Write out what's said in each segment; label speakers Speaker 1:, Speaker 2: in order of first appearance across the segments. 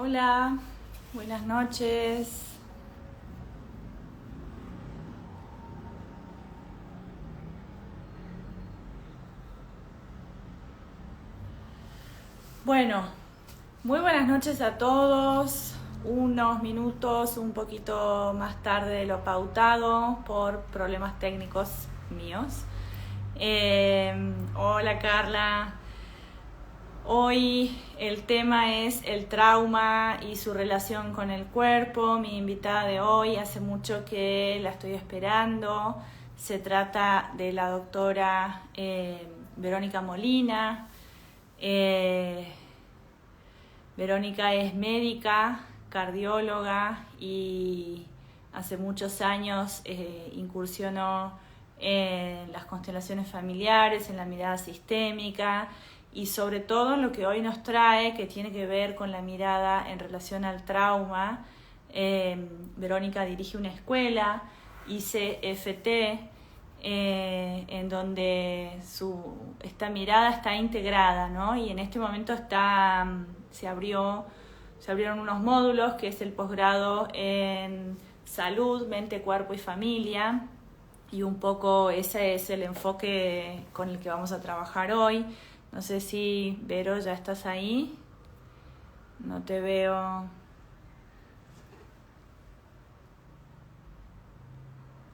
Speaker 1: Hola, buenas noches. Bueno, muy buenas noches a todos. Unos minutos un poquito más tarde de lo pautado por problemas técnicos míos. Hola Carla. Hoy el tema es el trauma y su relación con el cuerpo. Mi invitada de hoy hace mucho que la estoy esperando. Se trata de la doctora Verónica Molina. Eh, Verónica es médica, cardióloga y hace muchos años incursionó en las constelaciones familiares, en la mirada sistémica y sobre todo en lo que hoy nos trae, que tiene que ver con la mirada en relación al trauma. Verónica dirige una escuela, ICFT, en donde esta mirada está integrada, ¿no? Y en este momento se abrieron unos módulos, que es el posgrado en salud, mente, cuerpo y familia, y un poco ese es el enfoque con el que vamos a trabajar hoy. No sé si, Vero, ya estás ahí. No te veo.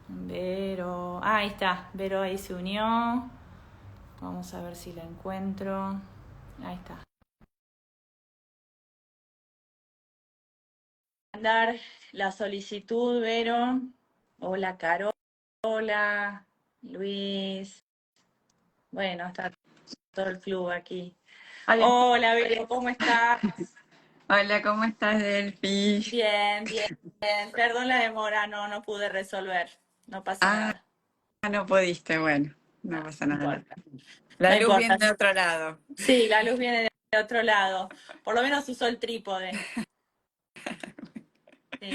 Speaker 1: Vero. Ah, ahí está. Vero ahí se unió. Vamos a ver si la encuentro. Ahí está. Mandar la solicitud, Vero. Hola, Carola, Luis. Bueno, está todo el club aquí.
Speaker 2: Hola,
Speaker 1: Hola, Vero, ¿cómo estás?
Speaker 2: hola, ¿cómo estás, Delphi?
Speaker 1: Bien, bien. Perdón la demora, no pude resolver. No pasa
Speaker 2: Ah,
Speaker 1: nada.
Speaker 2: no pudiste, bueno,
Speaker 1: No,
Speaker 2: no pasa
Speaker 1: no
Speaker 2: nada.
Speaker 1: importa.
Speaker 2: La
Speaker 1: No
Speaker 2: luz
Speaker 1: importa.
Speaker 2: viene de otro lado.
Speaker 1: Sí, la luz viene de otro lado. Por lo menos usó el trípode. Sí.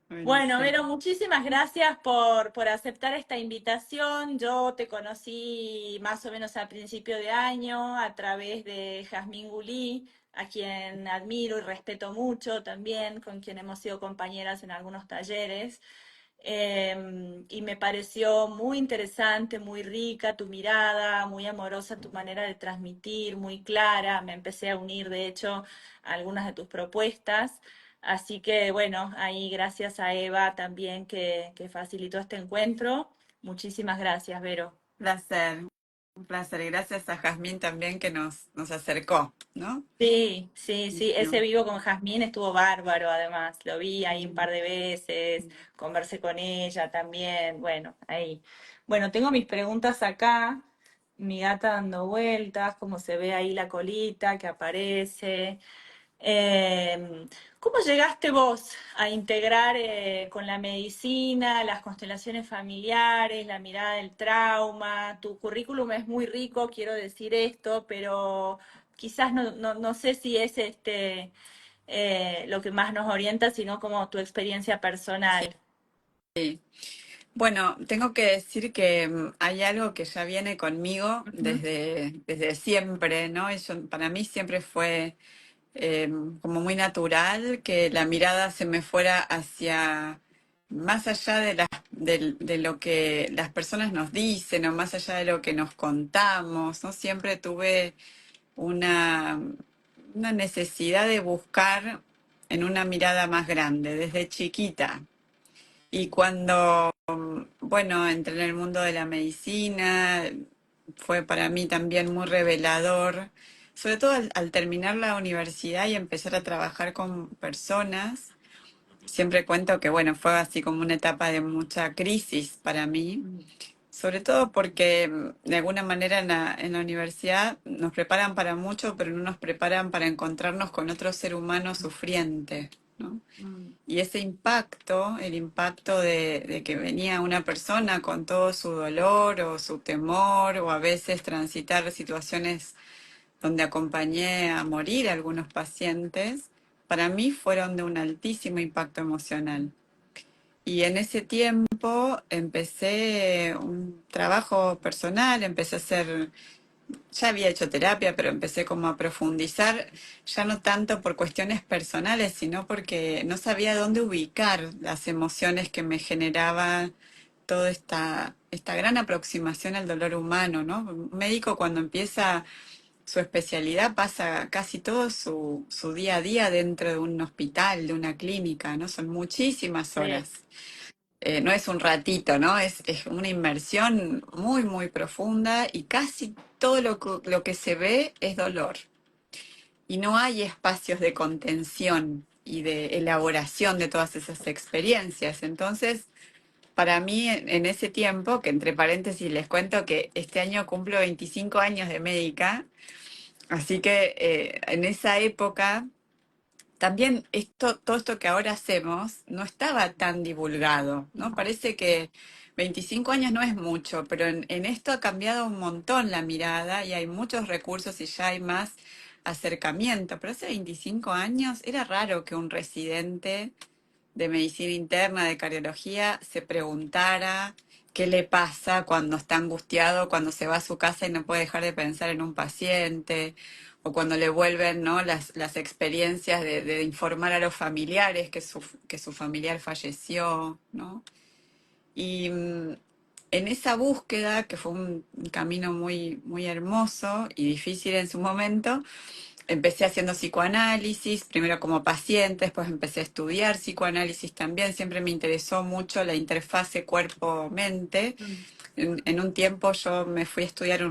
Speaker 1: Bueno,
Speaker 2: Buenísimo.
Speaker 1: Vero, muchísimas gracias por aceptar esta invitación. Yo te conocí más o menos a principio de año a través de Jazmín Gulí, a quien admiro y respeto mucho también, con quien hemos sido compañeras en algunos talleres. Y me pareció muy interesante, muy rica tu mirada, muy amorosa tu manera de transmitir, muy clara. Me empecé a unir, de hecho, a algunas de tus propuestas. Así que bueno, ahí gracias a Eva también que facilitó este encuentro. Muchísimas gracias, Vero.
Speaker 2: Placer, un placer. Y gracias a Jazmín también que nos acercó, ¿no?
Speaker 1: Sí, sí, sí, ese
Speaker 2: Buenísimo.
Speaker 1: vivo con Jazmín estuvo bárbaro además, lo vi ahí un par de veces, conversé con ella también, bueno, ahí. Bueno, tengo mis preguntas acá, mi gata dando vueltas, como se ve ahí la colita que aparece. Eh, ¿Cómo llegaste vos a integrar con la medicina, las constelaciones familiares, la mirada del trauma? Tu currículum es muy rico, quiero decir esto, pero quizás no sé si es lo que más nos orienta, sino como tu experiencia personal.
Speaker 2: Sí. Bueno, tengo que decir que hay algo que ya viene conmigo
Speaker 1: Ujú.
Speaker 2: desde siempre, ¿no? Para mí siempre fue como muy natural que la mirada se me fuera hacia más allá de lo que las personas nos dicen o más allá de lo que nos contamos, ¿no? Siempre tuve una, una necesidad de buscar en una mirada más grande, desde chiquita. Y cuando, bueno, entré en el mundo de la medicina, fue para mí también muy revelador, sobre todo al terminar la universidad y empezar a trabajar con personas. Siempre cuento que, bueno, fue así como una etapa de mucha crisis para mí, sobre todo porque de alguna manera en la universidad nos preparan para mucho, pero no nos preparan para encontrarnos con otro ser humano sufriente, ¿no?
Speaker 1: Mm.
Speaker 2: Y ese impacto, el impacto de que venía una persona con todo su dolor o su temor, o a veces transitar situaciones donde acompañé a morir a algunos pacientes, para mí fueron de un altísimo impacto emocional. Y en ese tiempo empecé un trabajo personal, empecé a hacer ya había hecho terapia, pero empecé como a profundizar, ya no tanto por cuestiones personales, sino porque no sabía dónde ubicar las emociones que me generaba toda esta gran aproximación al dolor humano, ¿no? Un médico cuando empieza su especialidad pasa casi todo su día a día dentro de un hospital, de una clínica, ¿no? Son muchísimas
Speaker 1: Sí,
Speaker 2: horas. No es un ratito, ¿no? Es una inmersión muy, muy profunda y casi todo lo que se ve es dolor. Y no hay espacios de contención y de elaboración de todas esas experiencias. Entonces, para mí, en ese tiempo, que entre paréntesis les cuento que este año cumplo 25 años de médica, así que en esa época también todo esto que ahora hacemos no estaba tan divulgado, ¿no?
Speaker 1: no,
Speaker 2: Parece que 25 años no es mucho, pero en esto ha cambiado un montón la mirada y hay muchos recursos y ya hay más acercamiento. Pero hace 25 años era raro que un residente de medicina interna, de cardiología, se preguntara qué le pasa cuando está angustiado, cuando se va a su casa y no puede dejar de pensar en un paciente, o cuando le vuelven, ¿no? las experiencias de informar a los familiares que su familiar falleció, ¿no? Y en esa búsqueda, que fue un camino muy, muy hermoso y difícil en su momento, empecé haciendo psicoanálisis, primero como paciente, después empecé a estudiar psicoanálisis también. Siempre me interesó mucho la interfase cuerpo-mente.
Speaker 1: mm,
Speaker 2: En un tiempo yo me fui a estudiar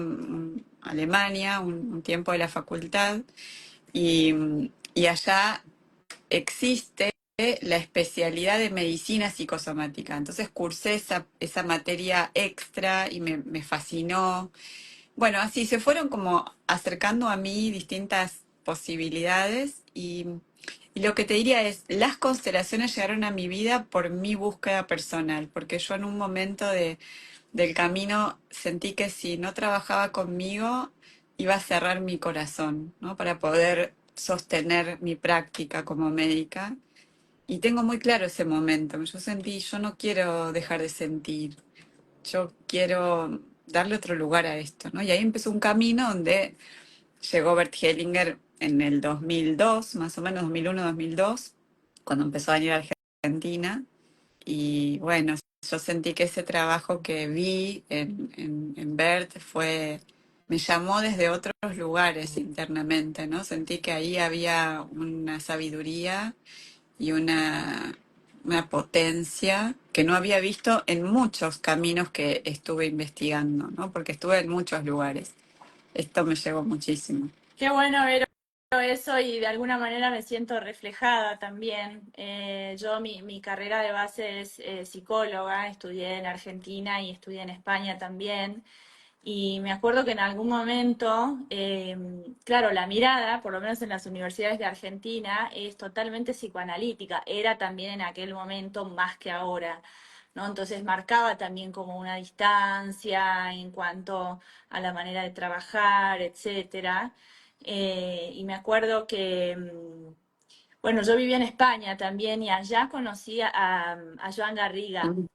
Speaker 2: Alemania, un tiempo de la facultad, y, y allá existe la especialidad de medicina psicosomática. Entonces cursé esa materia extra y me fascinó. Bueno, así se fueron como acercando a mí distintas posibilidades y lo que te diría es, las constelaciones llegaron a mi vida por mi búsqueda personal, porque yo en un momento del camino sentí que si no trabajaba conmigo iba a cerrar mi corazón, ¿no? Para poder sostener mi práctica como médica. Y tengo muy claro ese momento. Yo sentí, yo no quiero dejar de sentir, yo quiero darle otro lugar a esto, ¿no? Y ahí empezó un camino donde llegó Bert Hellinger en el 2002, más o menos 2001-2002, cuando empezó a venir a Argentina. Y bueno, yo sentí que ese trabajo que vi en Bert me llamó desde otros lugares internamente, ¿no? Sentí que ahí había una sabiduría y una potencia que no había visto en muchos caminos que estuve investigando, ¿no? Porque estuve en muchos lugares. Esto me llegó muchísimo.
Speaker 1: qué bueno ver eso y de alguna manera me siento reflejada también. Yo mi carrera de base es psicóloga, estudié en Argentina y estudié en España también. Y me acuerdo que en algún momento, claro, la mirada, por lo menos en las universidades de Argentina, es totalmente psicoanalítica. Era también en aquel momento más que ahora, ¿no? Entonces marcaba también como una distancia en cuanto a la manera de trabajar, etcétera. Y me acuerdo que bueno, yo vivía en España también y allá conocí a Joan Garriga
Speaker 2: Mm.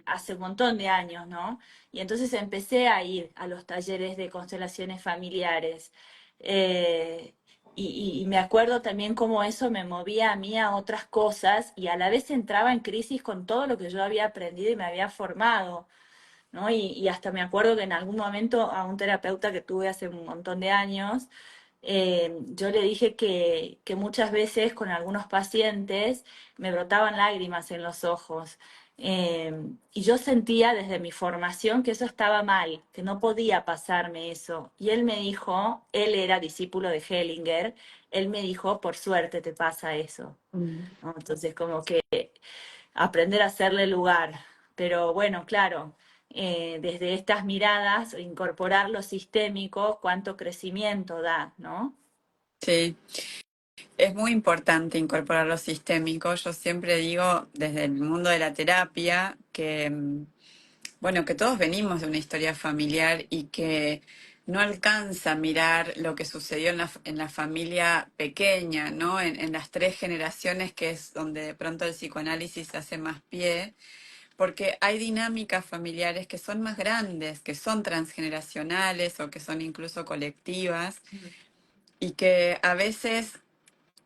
Speaker 1: hace un montón de años, ¿no? Y entonces empecé a ir a los talleres de constelaciones familiares. Eh, y me acuerdo también cómo eso me movía a mí a otras cosas y a la vez entraba en crisis con todo lo que yo había aprendido y me había formado. ¿No? Y hasta me acuerdo que en algún momento a un terapeuta que tuve hace un montón de años, yo le dije que muchas veces con algunos pacientes me brotaban lágrimas en los ojos. Y yo sentía desde mi formación que eso estaba mal, que no podía pasarme eso. Y él me dijo, él era discípulo de Hellinger, él me dijo, por suerte te pasa eso.
Speaker 2: Mm.
Speaker 1: ¿No? Entonces, como que aprender a hacerle lugar. Pero bueno, claro, desde estas miradas, incorporar lo sistémico, cuánto crecimiento da, ¿no?
Speaker 2: Sí, es muy importante incorporar lo sistémico. Yo siempre digo desde el mundo de la terapia que, bueno, que todos venimos de una historia familiar y que no alcanza a mirar lo que sucedió en la familia pequeña, ¿no? En las tres generaciones, que es donde de pronto el psicoanálisis hace más pie, porque hay dinámicas familiares que son más grandes, que son transgeneracionales o que son incluso colectivas y que a veces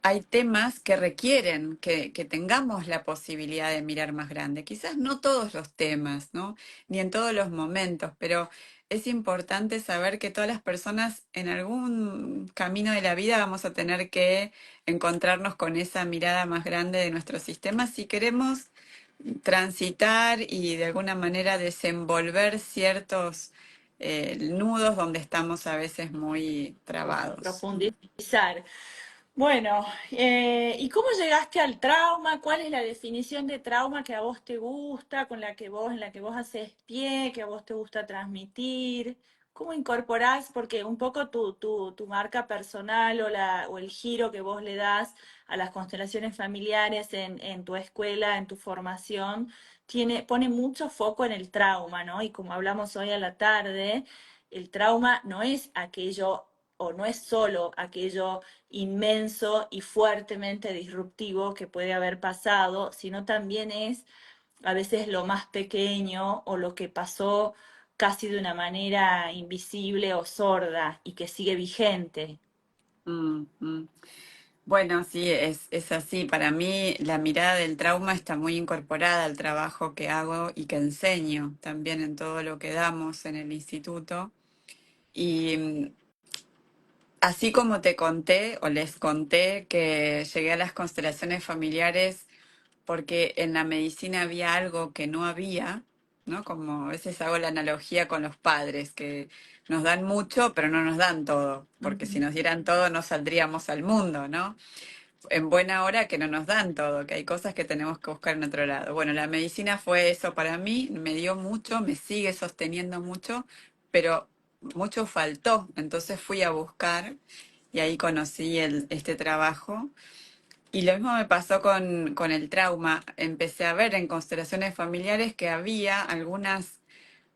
Speaker 2: hay temas que requieren que tengamos la posibilidad de mirar más grande. Quizás no todos los temas, ¿no? Ni en todos los momentos, pero es importante saber que todas las personas en algún camino de la vida vamos a tener que encontrarnos con esa mirada más grande de nuestro sistema si queremos transitar y de alguna manera desenvolver ciertos nudos donde estamos a veces muy trabados.
Speaker 1: Profundizar. Bueno, ¿y cómo llegaste al trauma? ¿Cuál es la definición de trauma que a vos te gusta, en la que vos haces pie, que a vos te gusta transmitir? ¿Cómo incorporás? Porque un poco tu marca personal o el giro que vos le das a las constelaciones familiares en tu escuela, en tu formación, pone mucho foco en el trauma, ¿no? Y como hablamos hoy a la tarde, el trauma no es aquello o no es solo aquello inmenso y fuertemente disruptivo que puede haber pasado, sino también es a veces lo más pequeño o lo que pasó casi de una manera invisible o sorda y que sigue vigente.
Speaker 2: Mm, mm. Bueno, sí, es así. Para mí la mirada del trauma está muy incorporada al trabajo que hago y que enseño también en todo lo que damos en el instituto. Y así como te conté o les conté que llegué a las constelaciones familiares porque en la medicina había algo que no había, ¿no? Como a veces hago la analogía con los padres, que nos dan mucho, pero no nos dan todo, porque si
Speaker 1: Ujú.
Speaker 2: nos dieran todo no saldríamos al mundo, ¿no? En buena hora que no nos dan todo, que hay cosas que tenemos que buscar en otro lado. Bueno, la medicina fue eso para mí, me dio mucho, me sigue sosteniendo mucho, pero mucho faltó. Entonces fui a buscar y ahí conocí este trabajo. Y lo mismo me pasó con el trauma. Empecé a ver en constelaciones familiares que había algunas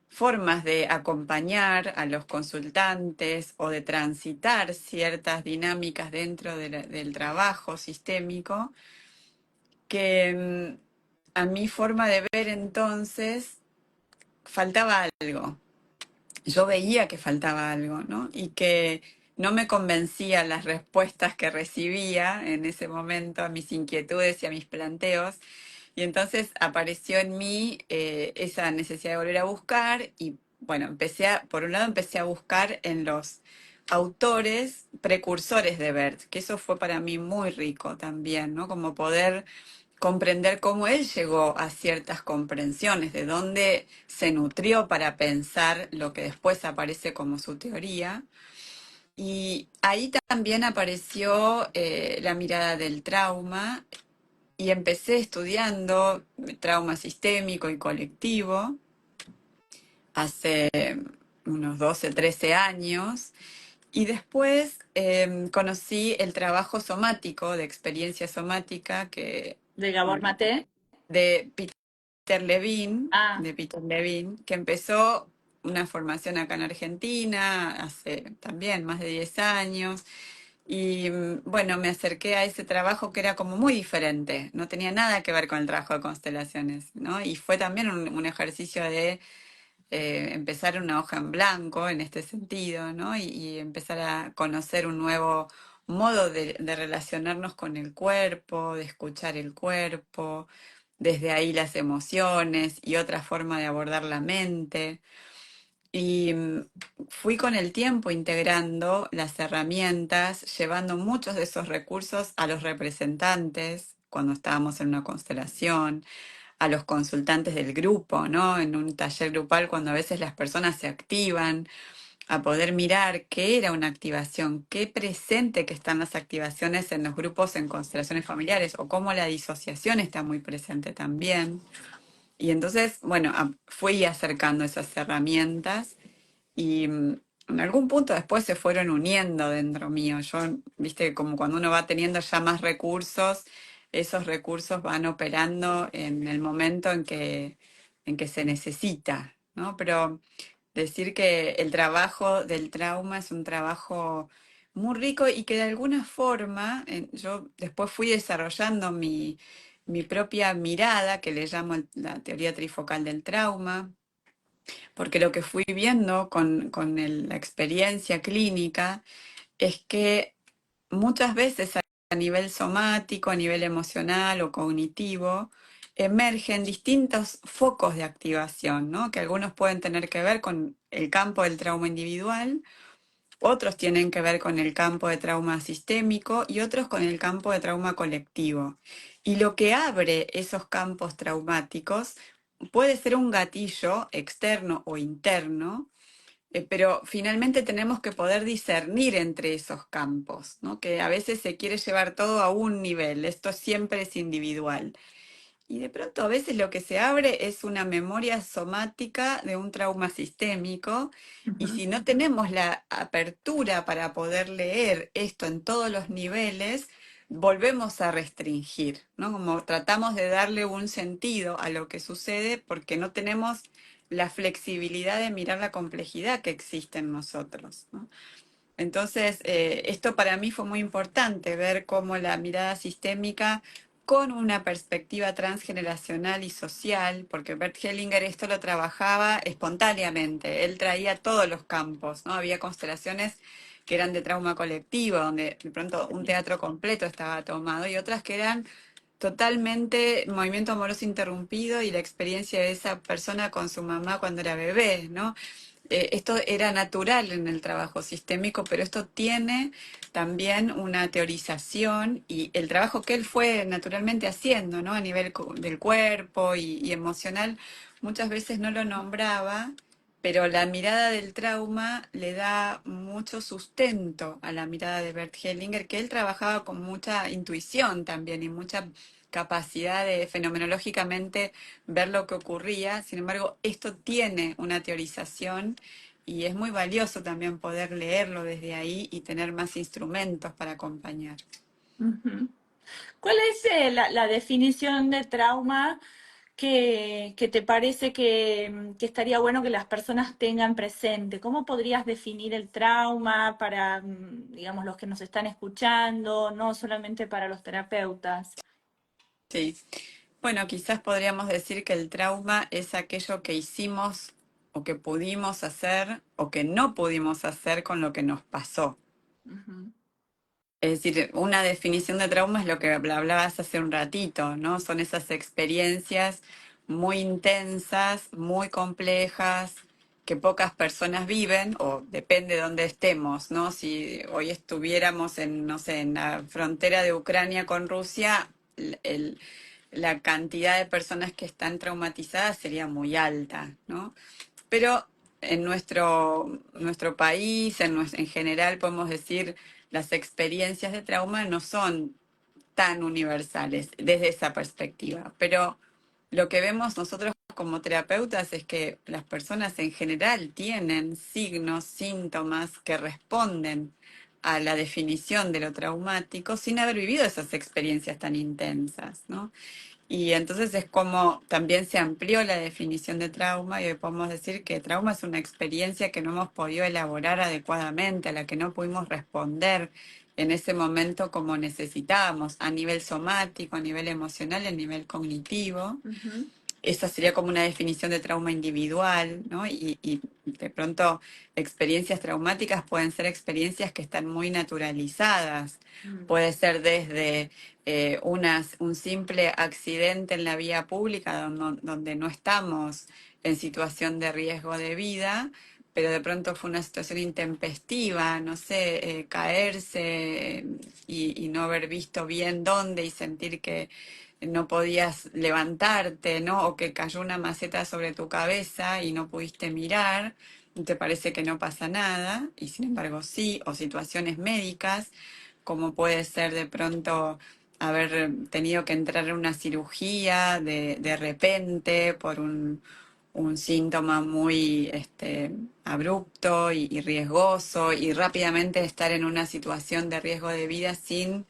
Speaker 2: formas de acompañar a los consultantes o de transitar ciertas dinámicas dentro del trabajo sistémico que a mi forma de ver entonces faltaba algo. Yo veía que faltaba algo, ¿no? Y que no me convencían las respuestas que recibía en ese momento a mis inquietudes y a mis planteos. Y entonces apareció en mí esa necesidad de volver a buscar y bueno, por un lado empecé a buscar en los autores precursores de Bert, que eso fue para mí muy rico también, ¿no? Como poder comprender cómo él llegó a ciertas comprensiones, de dónde se nutrió para pensar lo que después aparece como su teoría. Y ahí también apareció la mirada del trauma y empecé estudiando trauma sistémico y colectivo hace unos 12, 13 años. Y después conocí el trabajo somático, de experiencia somática,
Speaker 1: ¿De Gabor
Speaker 2: bueno,
Speaker 1: Maté?
Speaker 2: de Peter Levine,
Speaker 1: Ah,
Speaker 2: que empezó una formación acá en Argentina hace también más de 10 años. Y bueno, me acerqué a ese trabajo que era como muy diferente, no tenía nada que ver con el trabajo de constelaciones, ¿no? Y fue también un ejercicio de empezar una hoja en blanco en este sentido, ¿no? Y empezar a conocer un nuevo modo de relacionarnos con el cuerpo, de escuchar el cuerpo, desde ahí las emociones y otra forma de abordar la mente. Y fui con el tiempo integrando las herramientas, llevando muchos de esos recursos a los representantes cuando estábamos en una constelación, a los consultantes del grupo, ¿no? En un taller grupal, cuando a veces las personas se activan, a poder mirar qué era una activación, qué presente que están las activaciones en los grupos en constelaciones familiares, o cómo la disociación está muy presente también. Y entonces, bueno, fui acercando esas herramientas y en algún punto después se fueron uniendo dentro mío. Yo, viste, como cuando uno va teniendo ya más recursos, esos recursos van operando en el momento en que se necesita, ¿no? Pero decir que el trabajo del trauma es un trabajo muy rico y que de alguna forma yo después fui desarrollando mi propia mirada, que le llamo la teoría trifocal del trauma, porque lo que fui viendo la experiencia clínica es que muchas veces a nivel somático, a nivel emocional o cognitivo, emergen distintos focos de activación, ¿no? Que algunos pueden tener que ver con el campo del trauma individual, otros tienen que ver con el campo de trauma sistémico y otros con el campo de trauma colectivo. Y lo que abre esos campos traumáticos puede ser un gatillo externo o interno, pero finalmente tenemos que poder discernir entre esos campos, ¿no? Que a veces se quiere llevar todo a un nivel, esto siempre es individual. Y de pronto a veces lo que se abre es una memoria somática de un trauma sistémico, y
Speaker 1: Ujú.
Speaker 2: si no tenemos la apertura para poder leer esto en todos los niveles, volvemos a restringir, ¿no? Como tratamos de darle un sentido a lo que sucede porque no tenemos la flexibilidad de mirar la complejidad que existe en nosotros, ¿no? Entonces, esto para mí fue muy importante, ver cómo la mirada sistémica con una perspectiva transgeneracional y social, porque Bert Hellinger esto lo trabajaba espontáneamente, él traía todos los campos, ¿no? Había constelaciones que eran de trauma colectivo, donde de pronto un teatro completo estaba tomado, y otras que eran totalmente movimiento amoroso interrumpido y la experiencia de esa persona con su mamá cuando era bebé, ¿no? Esto era natural en el trabajo sistémico, pero esto tiene también una teorización y el trabajo que él fue naturalmente haciendo, ¿no? A nivel del cuerpo y emocional, muchas veces no lo nombraba, pero la mirada del trauma le da mucho sustento a la mirada de Bert Hellinger, que él trabajaba con mucha intuición también y mucha capacidad de fenomenológicamente ver lo que ocurría. Sin embargo, esto tiene una teorización y es muy valioso también poder leerlo desde ahí y tener más instrumentos para acompañar.
Speaker 1: Ujú. ¿Cuál es la definición de trauma que te parece que estaría bueno que las personas tengan presente? ¿Cómo podrías definir el trauma para, digamos, los que nos están escuchando, no solamente para los terapeutas?
Speaker 2: Sí. Bueno, quizás podríamos decir que el trauma es aquello que hicimos o que pudimos hacer o que no pudimos hacer con lo que nos pasó.
Speaker 1: Ujú,
Speaker 2: Es decir, una definición de trauma es lo que hablabas hace un ratito, ¿no? Son esas experiencias muy intensas, muy complejas, que pocas personas viven, o depende de dónde estemos, ¿no? Si hoy estuviéramos en, no sé, en la frontera de Ucrania con Rusia, el- la cantidad de personas que están traumatizadas sería muy alta, ¿no? Pero en nuestro país, en general, podemos decir, las experiencias de trauma no son tan universales desde esa perspectiva. Pero lo que vemos nosotros como terapeutas es que las personas en general tienen signos, síntomas que responden a la definición de lo traumático sin haber vivido esas experiencias tan intensas, ¿no? Y entonces es como también se amplió la definición de trauma y hoy podemos decir que trauma es una experiencia que no hemos podido elaborar adecuadamente, a la que no pudimos responder en ese momento como necesitábamos, a nivel somático, a nivel emocional y a nivel cognitivo.
Speaker 1: ujú,
Speaker 2: Esa sería como una definición de trauma individual, ¿no? Y de pronto experiencias traumáticas pueden ser experiencias que están muy naturalizadas.
Speaker 1: mm,
Speaker 2: Puede ser desde un simple accidente en la vía pública donde no estamos en situación de riesgo de vida, pero de pronto fue una situación intempestiva, no sé, caerse y no haber visto bien dónde y sentir que no podías levantarte, ¿no? O que cayó una maceta sobre tu cabeza y no pudiste mirar, y te parece que no pasa nada, y sin embargo sí, o situaciones médicas, como puede ser de pronto haber tenido que entrar en una cirugía de repente por un síntoma muy abrupto y riesgoso, y rápidamente estar en una situación de riesgo de vida sin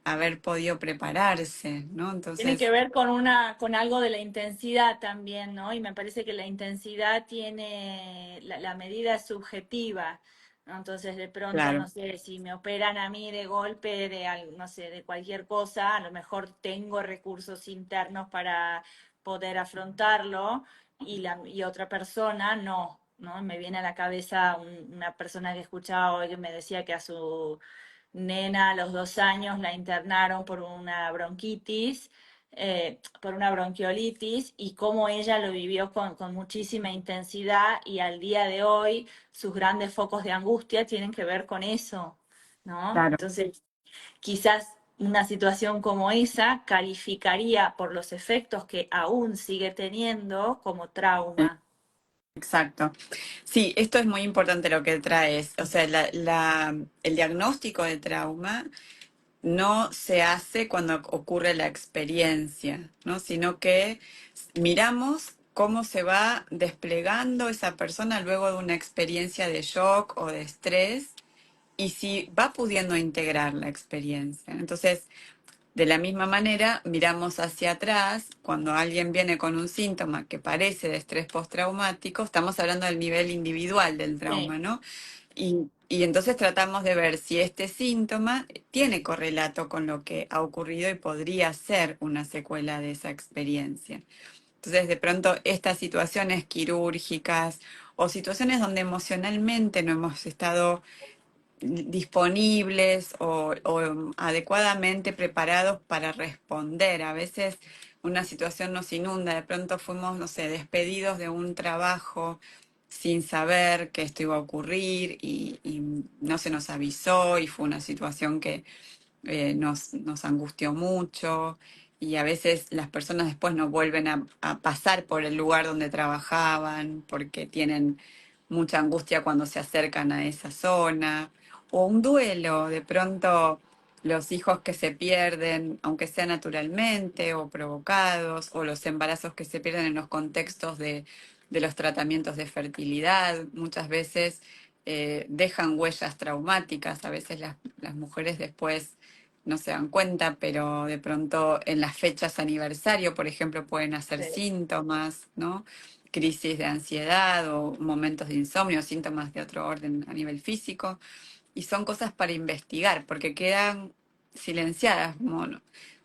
Speaker 2: haber podido prepararse, ¿no?
Speaker 1: Tiene que
Speaker 2: Entonces,
Speaker 1: ver con algo de la intensidad también, ¿no? Y me parece que la intensidad tiene, la medida es subjetiva. ¿no? Entonces, de pronto, no
Speaker 2: claro,
Speaker 1: sé, si me operan a mí de golpe no sé, de cualquier cosa, a lo mejor tengo recursos internos para poder afrontarlo y otra persona no, ¿no? Me viene a la cabeza una persona que escuchaba hoy que me decía que a su nena a los 2 años la internaron por una bronquiolitis y cómo ella lo vivió con muchísima intensidad y al día de hoy sus grandes focos de angustia tienen que ver con eso, ¿no?
Speaker 2: claro.
Speaker 1: Entonces, quizás una situación como esa calificaría por los efectos que aún sigue teniendo como trauma.
Speaker 2: Exacto. Sí, esto es muy importante lo que traes. O sea, el diagnóstico de trauma no se hace cuando ocurre la experiencia, ¿no? Sino que miramos cómo se va desplegando esa persona luego de una experiencia de shock o de estrés y si va pudiendo integrar la experiencia. Entonces, de la misma manera, miramos hacia atrás, cuando alguien viene con un síntoma que parece de estrés postraumático, estamos hablando del nivel individual del
Speaker 1: Sí,
Speaker 2: trauma, ¿no? Y entonces tratamos de ver si este síntoma tiene correlato con lo que ha ocurrido y podría ser una secuela de esa experiencia. Entonces, de pronto, estas situaciones quirúrgicas o situaciones donde emocionalmente no hemos estado disponibles o adecuadamente preparados para responder. A veces una situación nos inunda, de pronto fuimos, no sé, despedidos de un trabajo sin saber que esto iba a ocurrir y no se nos avisó y fue una situación que nos angustió mucho y a veces las personas después no vuelven a pasar por el lugar donde trabajaban porque tienen mucha angustia cuando se acercan a esa zona. O un duelo, de pronto los hijos que se pierden, aunque sea naturalmente o provocados, o los embarazos que se pierden en los contextos de los tratamientos de fertilidad, muchas veces dejan huellas traumáticas, a veces las mujeres después no se dan cuenta, pero de pronto en las fechas aniversario, por ejemplo, pueden hacer
Speaker 1: sí,
Speaker 2: síntomas, ¿no? Crisis de ansiedad o momentos de insomnio, síntomas de otro orden a nivel físico y son cosas para investigar, porque quedan silenciadas, como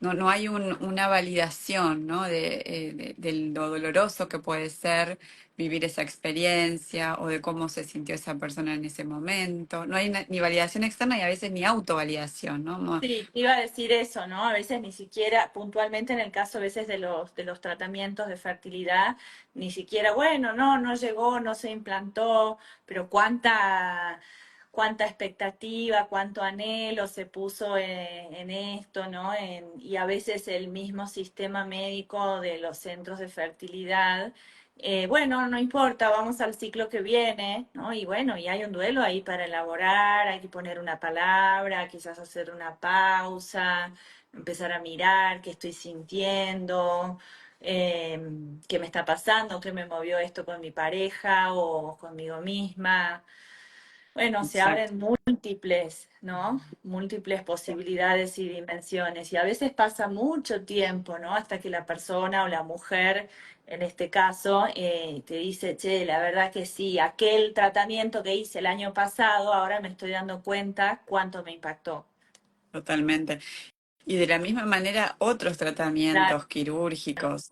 Speaker 2: no hay una validación, ¿no? De lo doloroso que puede ser vivir esa experiencia o de cómo se sintió esa persona en ese momento. No hay ni validación externa y a veces ni autovalidación, ¿no?
Speaker 1: sí, iba a decir eso, ¿no? A veces ni siquiera, puntualmente en el caso a veces de los tratamientos de fertilidad, ni siquiera, bueno, no, no llegó, no se implantó, pero cuánta expectativa, cuánto anhelo se puso en esto, ¿no? Y a veces el mismo sistema médico de los centros de fertilidad, bueno, no importa, vamos al ciclo que viene, ¿no? Y bueno, y hay un duelo ahí para elaborar, hay que poner una palabra, quizás hacer una pausa, empezar a mirar qué estoy sintiendo, eh, qué me está pasando, qué me movió esto con mi pareja o conmigo misma. Bueno, se
Speaker 2: Exacto.
Speaker 1: abren múltiples, ¿no? Múltiples posibilidades y dimensiones. Y a veces pasa mucho tiempo, ¿no? Hasta que la persona o la mujer, en este caso, te dice, che, la verdad que sí, aquel tratamiento que hice el año pasado, ahora me estoy dando cuenta cuánto me impactó.
Speaker 2: Totalmente. Y de la misma manera, otros
Speaker 1: Claro,
Speaker 2: tratamientos quirúrgicos.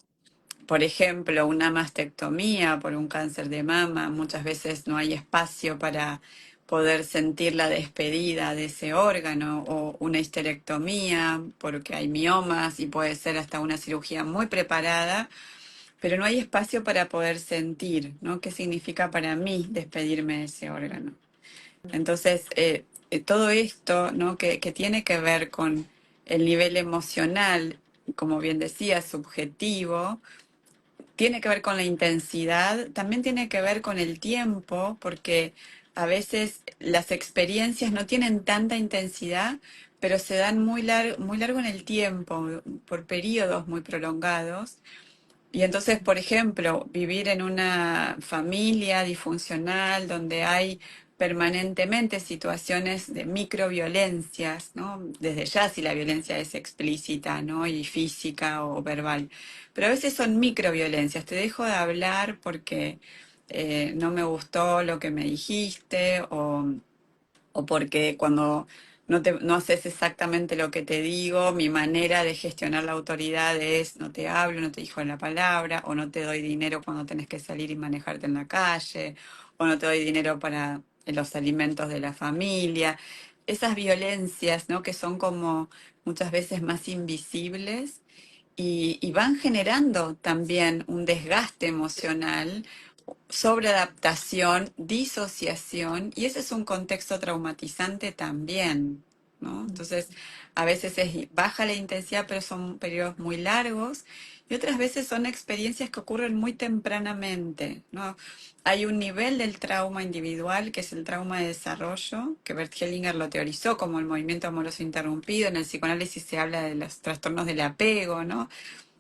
Speaker 2: Por ejemplo, una mastectomía por un cáncer de mama, muchas veces no hay espacio para poder sentir la despedida de ese órgano, o una histerectomía porque hay miomas y puede ser hasta una cirugía muy preparada, pero no hay espacio para poder sentir, ¿no? ¿Qué significa para mí despedirme de ese órgano? Entonces, todo esto, ¿no? Que tiene que ver con el nivel emocional, como bien decía, subjetivo, tiene que ver con la intensidad, también tiene que ver con el tiempo, porque a veces las experiencias no tienen tanta intensidad, pero se dan muy largo en el tiempo, por periodos muy prolongados. Y entonces, por ejemplo, vivir en una familia disfuncional donde hay permanentemente situaciones de microviolencias, ¿no? Desde ya si la violencia es explícita, ¿no? Y física o verbal. Pero a veces son microviolencias. Te dejo de hablar porque no me gustó lo que me dijiste o porque cuando no haces exactamente lo que te digo, mi manera de gestionar la autoridad es no te hablo, no te dijo la palabra, o no te doy dinero cuando tenés que salir y manejarte en la calle, o no te doy dinero para los alimentos de la familia. Esas violencias, ¿no? Que son como muchas veces más invisibles y van generando también un desgaste emocional, sobreadaptación, disociación, y ese es un contexto traumatizante también, ¿no? Entonces, a veces es baja la intensidad, pero son periodos muy largos, y otras veces son experiencias que ocurren muy tempranamente, ¿no? Hay un nivel del trauma individual, que es el trauma de desarrollo, que Bert Hellinger lo teorizó como el movimiento amoroso interrumpido. En el psicoanálisis se habla de los trastornos del apego, ¿no?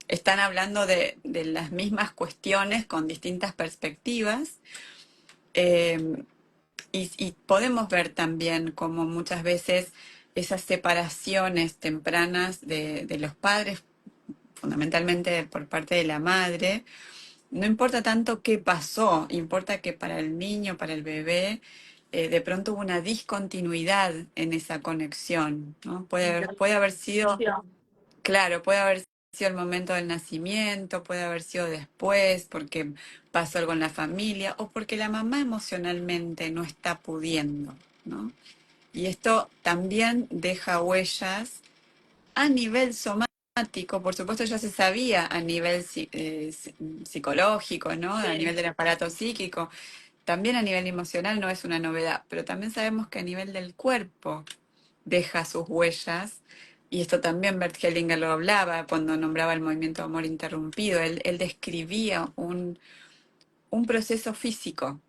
Speaker 2: Están hablando de las mismas cuestiones con distintas perspectivas. eh, y podemos ver también como muchas veces esas separaciones tempranas de los padres, fundamentalmente por parte de la madre, no importa tanto qué pasó, importa que para el niño, para el bebé, de pronto hubo una discontinuidad en esa conexión, ¿no? Puede haber sido.
Speaker 1: Interrupción.
Speaker 2: Claro, puede haber sido el momento del nacimiento, puede haber sido después, porque pasó algo en la familia, o porque la mamá emocionalmente no está pudiendo, ¿no? Y esto también deja huellas a nivel somático, por supuesto ya se sabía a nivel psicológico, ¿no? A
Speaker 1: Sí.
Speaker 2: nivel del aparato psíquico, también a nivel emocional no es una novedad, pero también sabemos que a nivel del cuerpo deja sus huellas. Y esto también Bert Hellinger lo hablaba cuando nombraba el movimiento Amor Interrumpido. Él describía un proceso físico,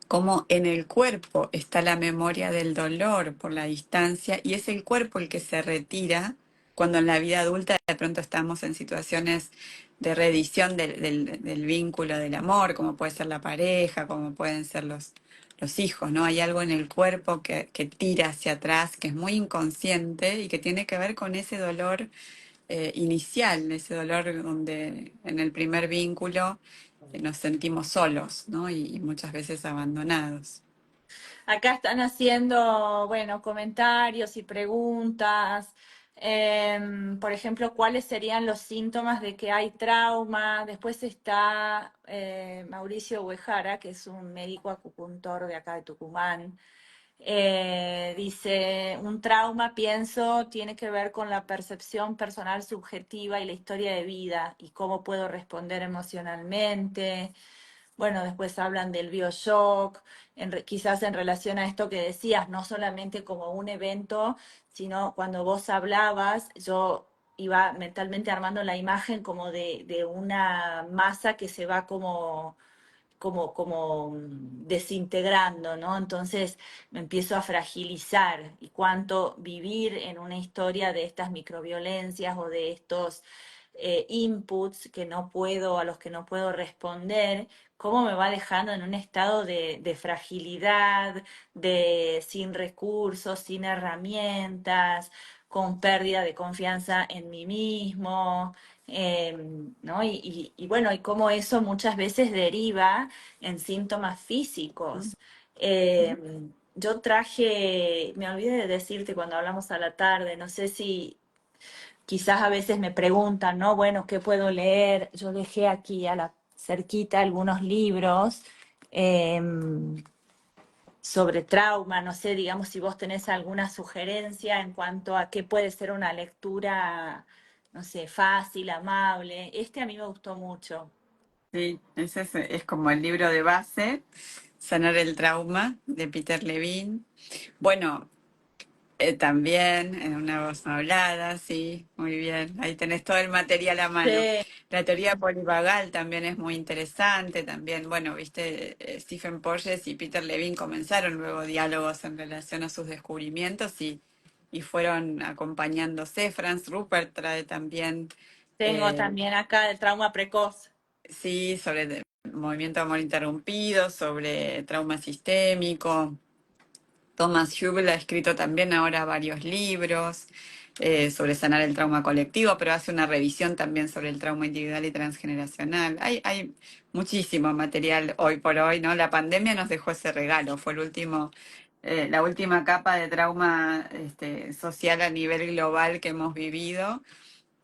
Speaker 2: como en el cuerpo está la memoria del dolor por la distancia y es el cuerpo el que se retira cuando en la vida adulta de pronto estamos en situaciones de reedición del vínculo del amor, como puede ser la pareja, como pueden ser los hijos, ¿no? Hay algo en el cuerpo que tira hacia atrás, que es muy inconsciente y que tiene que ver con ese dolor inicial, ese dolor donde en el primer vínculo nos sentimos solos, ¿no? Y muchas veces abandonados.
Speaker 1: Acá están haciendo, bueno, comentarios y preguntas. Por ejemplo, ¿cuáles serían los síntomas de que hay trauma? Después está Mauricio Uehara, que es un médico acupuntor de acá de Tucumán. Dice, un trauma, pienso, tiene que ver con la percepción personal subjetiva y la historia de vida y cómo puedo responder emocionalmente. Bueno, después hablan del BioShock, quizás en relación a esto que decías, no solamente como un evento, sino cuando vos hablabas, yo iba mentalmente armando la imagen como de una masa que se va como desintegrando, ¿no? Entonces me empiezo a fragilizar y cuánto vivir en una historia de estas microviolencias o de estos inputs que no puedo, a los que no puedo responder, cómo me va dejando en un estado de fragilidad, de sin recursos, sin herramientas, con pérdida de confianza en mí mismo, ¿no? Y bueno, y cómo eso muchas veces deriva en síntomas físicos. Eh, yo traje, me olvidé de decirte cuando hablamos a la tarde, no sé si quizás a veces me preguntan, ¿no? Bueno, ¿qué puedo leer? Yo dejé aquí a la cerquita algunos libros eh, sobre trauma, no sé, digamos, si vos tenés alguna sugerencia en cuanto a qué puede ser una lectura, no sé, fácil, amable. Este a mí me gustó mucho.
Speaker 2: Sí, ese es como el libro de base, Sanar el trauma, de Peter Levine. Bueno, también en una voz no hablada, sí, muy bien. Ahí tenés todo el material a mano.
Speaker 1: Sí,
Speaker 2: La teoría polivagal también es muy interesante. También, bueno, viste, Stephen Porges y Peter Levine comenzaron luego diálogos en relación a sus descubrimientos y fueron acompañándose. Franz Rupert trae también,
Speaker 1: tengo
Speaker 2: eh,
Speaker 1: también acá el trauma precoz.
Speaker 2: sí, sobre el movimiento de amor interrumpido, sobre trauma sistémico. Thomas Hubel ha escrito también ahora varios libros sobre sanar el trauma colectivo, pero hace una revisión también sobre el trauma individual y transgeneracional. Hay muchísimo material hoy por hoy, ¿no? La pandemia nos dejó ese regalo, fue la última capa de trauma social a nivel global que hemos vivido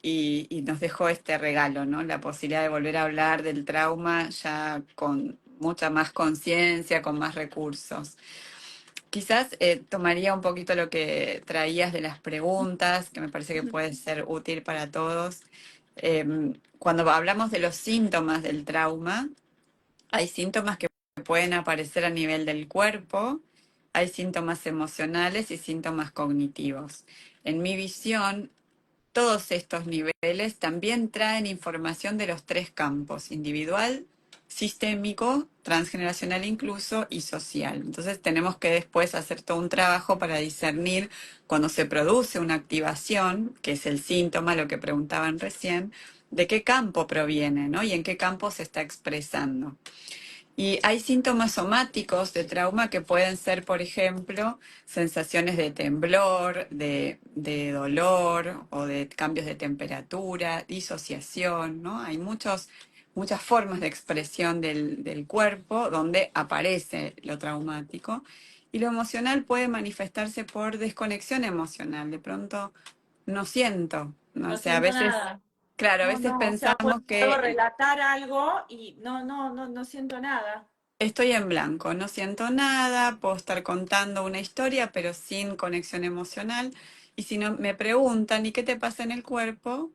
Speaker 2: y nos dejó este regalo, ¿no? La posibilidad de volver a hablar del trauma ya con mucha más conciencia, con más recursos. Quizás tomaría un poquito lo que traías de las preguntas, que me parece que puede ser útil para todos. Cuando hablamos de los síntomas del trauma, hay síntomas que pueden aparecer a nivel del cuerpo, hay síntomas emocionales y síntomas cognitivos. En mi visión, todos estos niveles también traen información de los tres campos: individual, sistémico, transgeneracional incluso y social. Entonces tenemos que después hacer todo un trabajo para discernir cuando se produce una activación, que es el síntoma, lo que preguntaban recién, de qué campo proviene, ¿no? Y en qué campo se está expresando. Y hay síntomas somáticos de trauma que pueden ser, por ejemplo, sensaciones de temblor, de dolor o de cambios de temperatura, disociación, ¿no? Hay muchas formas de expresión del cuerpo donde aparece lo traumático. Y lo emocional puede manifestarse por desconexión emocional. De pronto no siento, ¿no? O
Speaker 1: No
Speaker 2: sea, a
Speaker 1: siento
Speaker 2: veces,
Speaker 1: nada.
Speaker 2: claro, a
Speaker 1: No,
Speaker 2: veces
Speaker 1: no, o sea, puedo
Speaker 2: pensamos que
Speaker 1: relatar algo y no siento nada.
Speaker 2: estoy en blanco, no siento nada, puedo estar contando una historia, pero sin conexión emocional. Y si no me preguntan, ¿y qué te pasa en el cuerpo?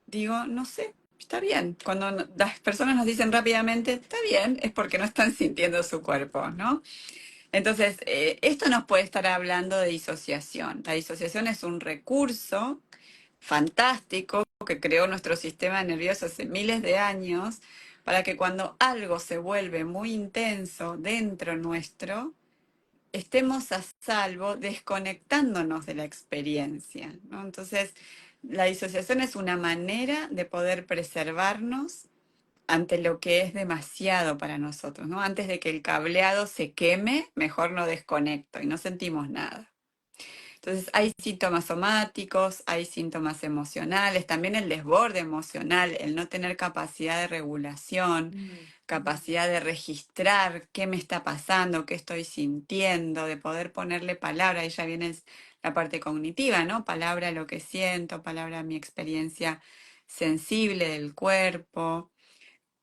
Speaker 2: Digo, no sé, está bien. Cuando las personas nos dicen rápidamente, está bien, es porque no están sintiendo su cuerpo, ¿no? Entonces, esto nos puede estar hablando de disociación. La disociación es un recurso fantástico que creó nuestro sistema nervioso hace miles de años para que cuando algo se vuelve muy intenso dentro nuestro, estemos a salvo desconectándonos de la experiencia, ¿no? Entonces, la disociación es una manera de poder preservarnos ante lo que es demasiado para nosotros, ¿no? Antes de que el cableado se queme, mejor no desconecto y no sentimos nada. Entonces hay síntomas somáticos, hay síntomas emocionales, también el desborde emocional, el no tener capacidad de regulación,
Speaker 1: Mm.
Speaker 2: capacidad de registrar qué me está pasando, qué estoy sintiendo, de poder ponerle palabra. Ahí ya viene la parte cognitiva, ¿no? Palabra a lo que siento, palabra a mi experiencia sensible del cuerpo,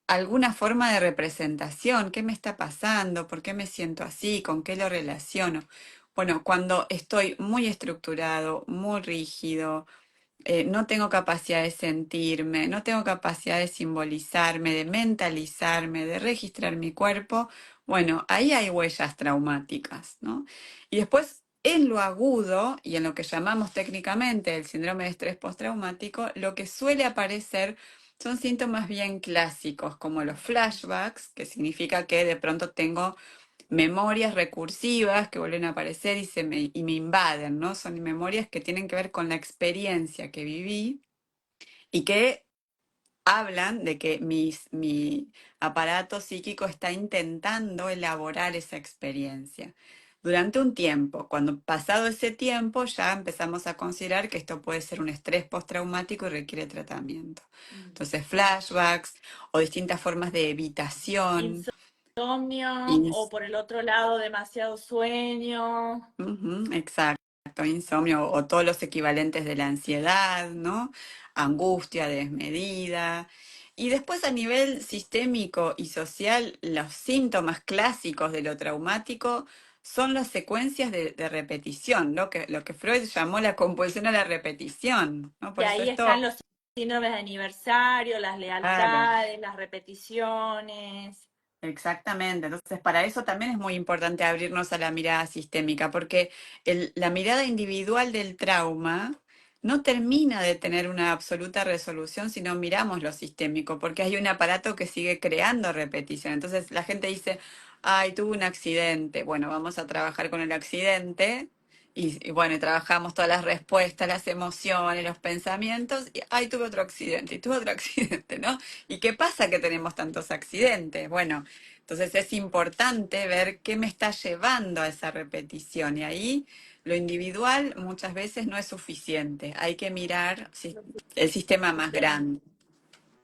Speaker 2: alguna forma de representación, qué me está pasando, por qué me siento así, con qué lo relaciono. Bueno, cuando estoy muy estructurado, muy rígido, no tengo capacidad de sentirme, no tengo capacidad de simbolizarme, de mentalizarme, de registrar mi cuerpo, bueno, ahí hay huellas traumáticas, ¿no? Y después, en lo agudo y en lo que llamamos técnicamente el síndrome de estrés postraumático, lo que suele aparecer son síntomas bien clásicos, como los flashbacks, que significa que de pronto tengo memorias recursivas que vuelven a aparecer y me invaden, ¿no? Son memorias que tienen que ver con la experiencia que viví y que hablan de que mi aparato psíquico está intentando elaborar esa experiencia. Durante un tiempo, cuando pasado ese tiempo ya empezamos a considerar que esto puede ser un estrés postraumático y requiere tratamiento.
Speaker 1: Mm.
Speaker 2: Entonces, flashbacks o distintas formas de evitación.
Speaker 1: Insomnio o por el otro lado demasiado sueño.
Speaker 2: Ujú, exacto, insomnio o todos los equivalentes de la ansiedad, ¿no? Angustia desmedida. Y después a nivel sistémico y social, los síntomas clásicos de lo traumático son las secuencias de repetición, lo que Freud llamó la compulsión a la repetición, ¿no?
Speaker 1: Y
Speaker 2: Por eso
Speaker 1: ahí
Speaker 2: esto,
Speaker 1: están los síndromes de aniversario, las
Speaker 2: claro.
Speaker 1: lealtades, las repeticiones.
Speaker 2: Exactamente, entonces para eso también es muy importante abrirnos a la mirada sistémica, porque la mirada individual del trauma no termina de tener una absoluta resolución si no miramos lo sistémico, porque hay un aparato que sigue creando repetición. Entonces la gente dice, ay, tuve un accidente, bueno, vamos a trabajar con el accidente. Y bueno, y trabajamos todas las respuestas, las emociones, los pensamientos, y ay, tuve otro accidente, y tuve otro accidente, ¿no? ¿Y qué pasa que tenemos tantos accidentes? Bueno, entonces es importante ver qué me está llevando a esa repetición y ahí lo individual muchas veces no es suficiente. Hay que mirar el sistema más
Speaker 1: Sistema.
Speaker 2: grande.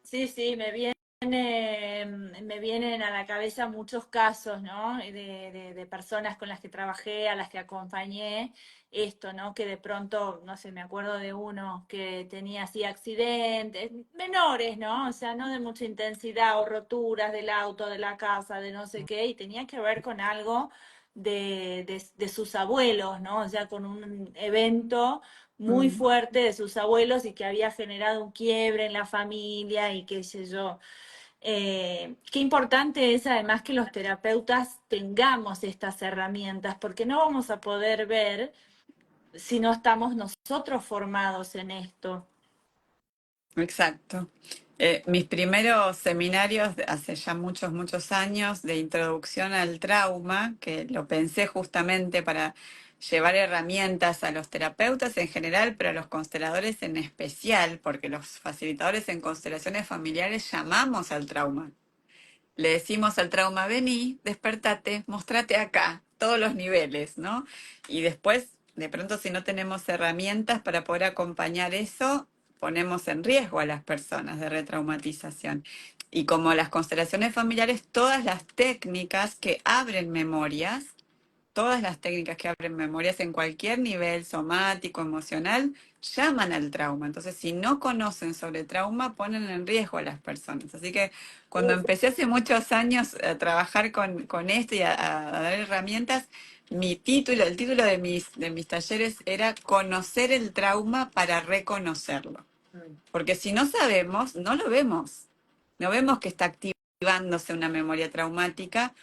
Speaker 1: Sí, sí, me viene. me vienen a la cabeza muchos casos, ¿no? De personas con las que trabajé, a las que acompañé, esto, ¿no? Que de pronto, no sé, me acuerdo de uno que tenía así accidentes, menores, ¿no? O sea, no de mucha intensidad, o roturas del auto, de la casa, de no sé qué, y tenía que ver con algo de sus abuelos, ¿no? O sea, con un evento muy
Speaker 2: Mm.
Speaker 1: fuerte de sus abuelos y que había generado un quiebre en la familia y qué sé yo. Qué importante es además que los terapeutas tengamos estas herramientas, porque no vamos a poder ver si no estamos nosotros formados en esto.
Speaker 2: Exacto. Mis primeros seminarios hace ya muchos, muchos años de introducción al trauma, que lo pensé justamente para llevar herramientas a los terapeutas en general, pero a los consteladores en especial, porque los facilitadores en constelaciones familiares llamamos al trauma. Le decimos al trauma, vení, despertate, mostrate acá, todos los niveles, ¿no? Y después, de pronto, si no tenemos herramientas para poder acompañar eso, ponemos en riesgo a las personas de retraumatización. Y como las constelaciones familiares, todas las técnicas que abren memorias, todas las técnicas que abren memorias en cualquier nivel somático, emocional, llaman al trauma. Entonces, si no conocen sobre trauma, ponen en riesgo a las personas. Así que cuando empecé hace muchos años a trabajar con esto y a dar herramientas, el título de mis talleres era Conocer el trauma para reconocerlo. Porque si no sabemos, no lo vemos. No vemos que está activándose una memoria traumática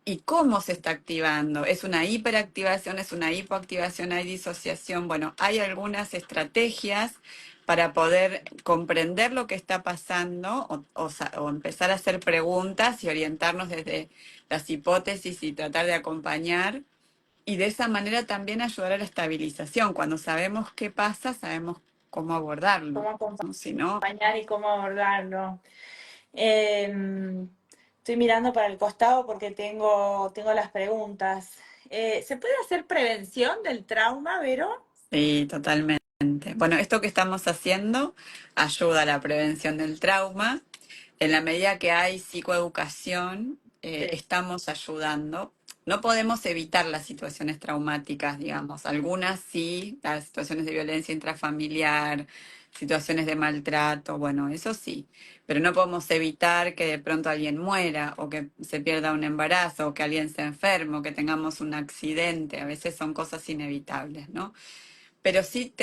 Speaker 2: y cómo se está activando. ¿Es una hiperactivación? ¿Es una hipoactivación? ¿Hay disociación? Bueno, hay algunas estrategias para poder comprender lo que está pasando o empezar a hacer preguntas y orientarnos desde las hipótesis y tratar de acompañar. Y de esa manera también ayudar a la estabilización. Cuando sabemos qué pasa, sabemos cómo abordarlo,
Speaker 1: Cómo
Speaker 2: ¿no? Si no,
Speaker 1: acompañar y cómo abordarlo. Eh, Estoy mirando para el costado porque tengo las preguntas. ¿Se puede hacer prevención del trauma, Vero?
Speaker 2: sí, totalmente. Bueno, esto que estamos haciendo ayuda a la prevención del trauma. En la medida que hay psicoeducación,
Speaker 1: Sí.
Speaker 2: estamos ayudando. No podemos evitar las situaciones traumáticas, digamos. Algunas sí, las situaciones de violencia intrafamiliar, situaciones de maltrato, bueno, eso sí. Pero no podemos evitar que de pronto alguien muera o que se pierda un embarazo o que alguien se enferme o que tengamos un accidente. A veces son cosas inevitables, ¿no? Pero sí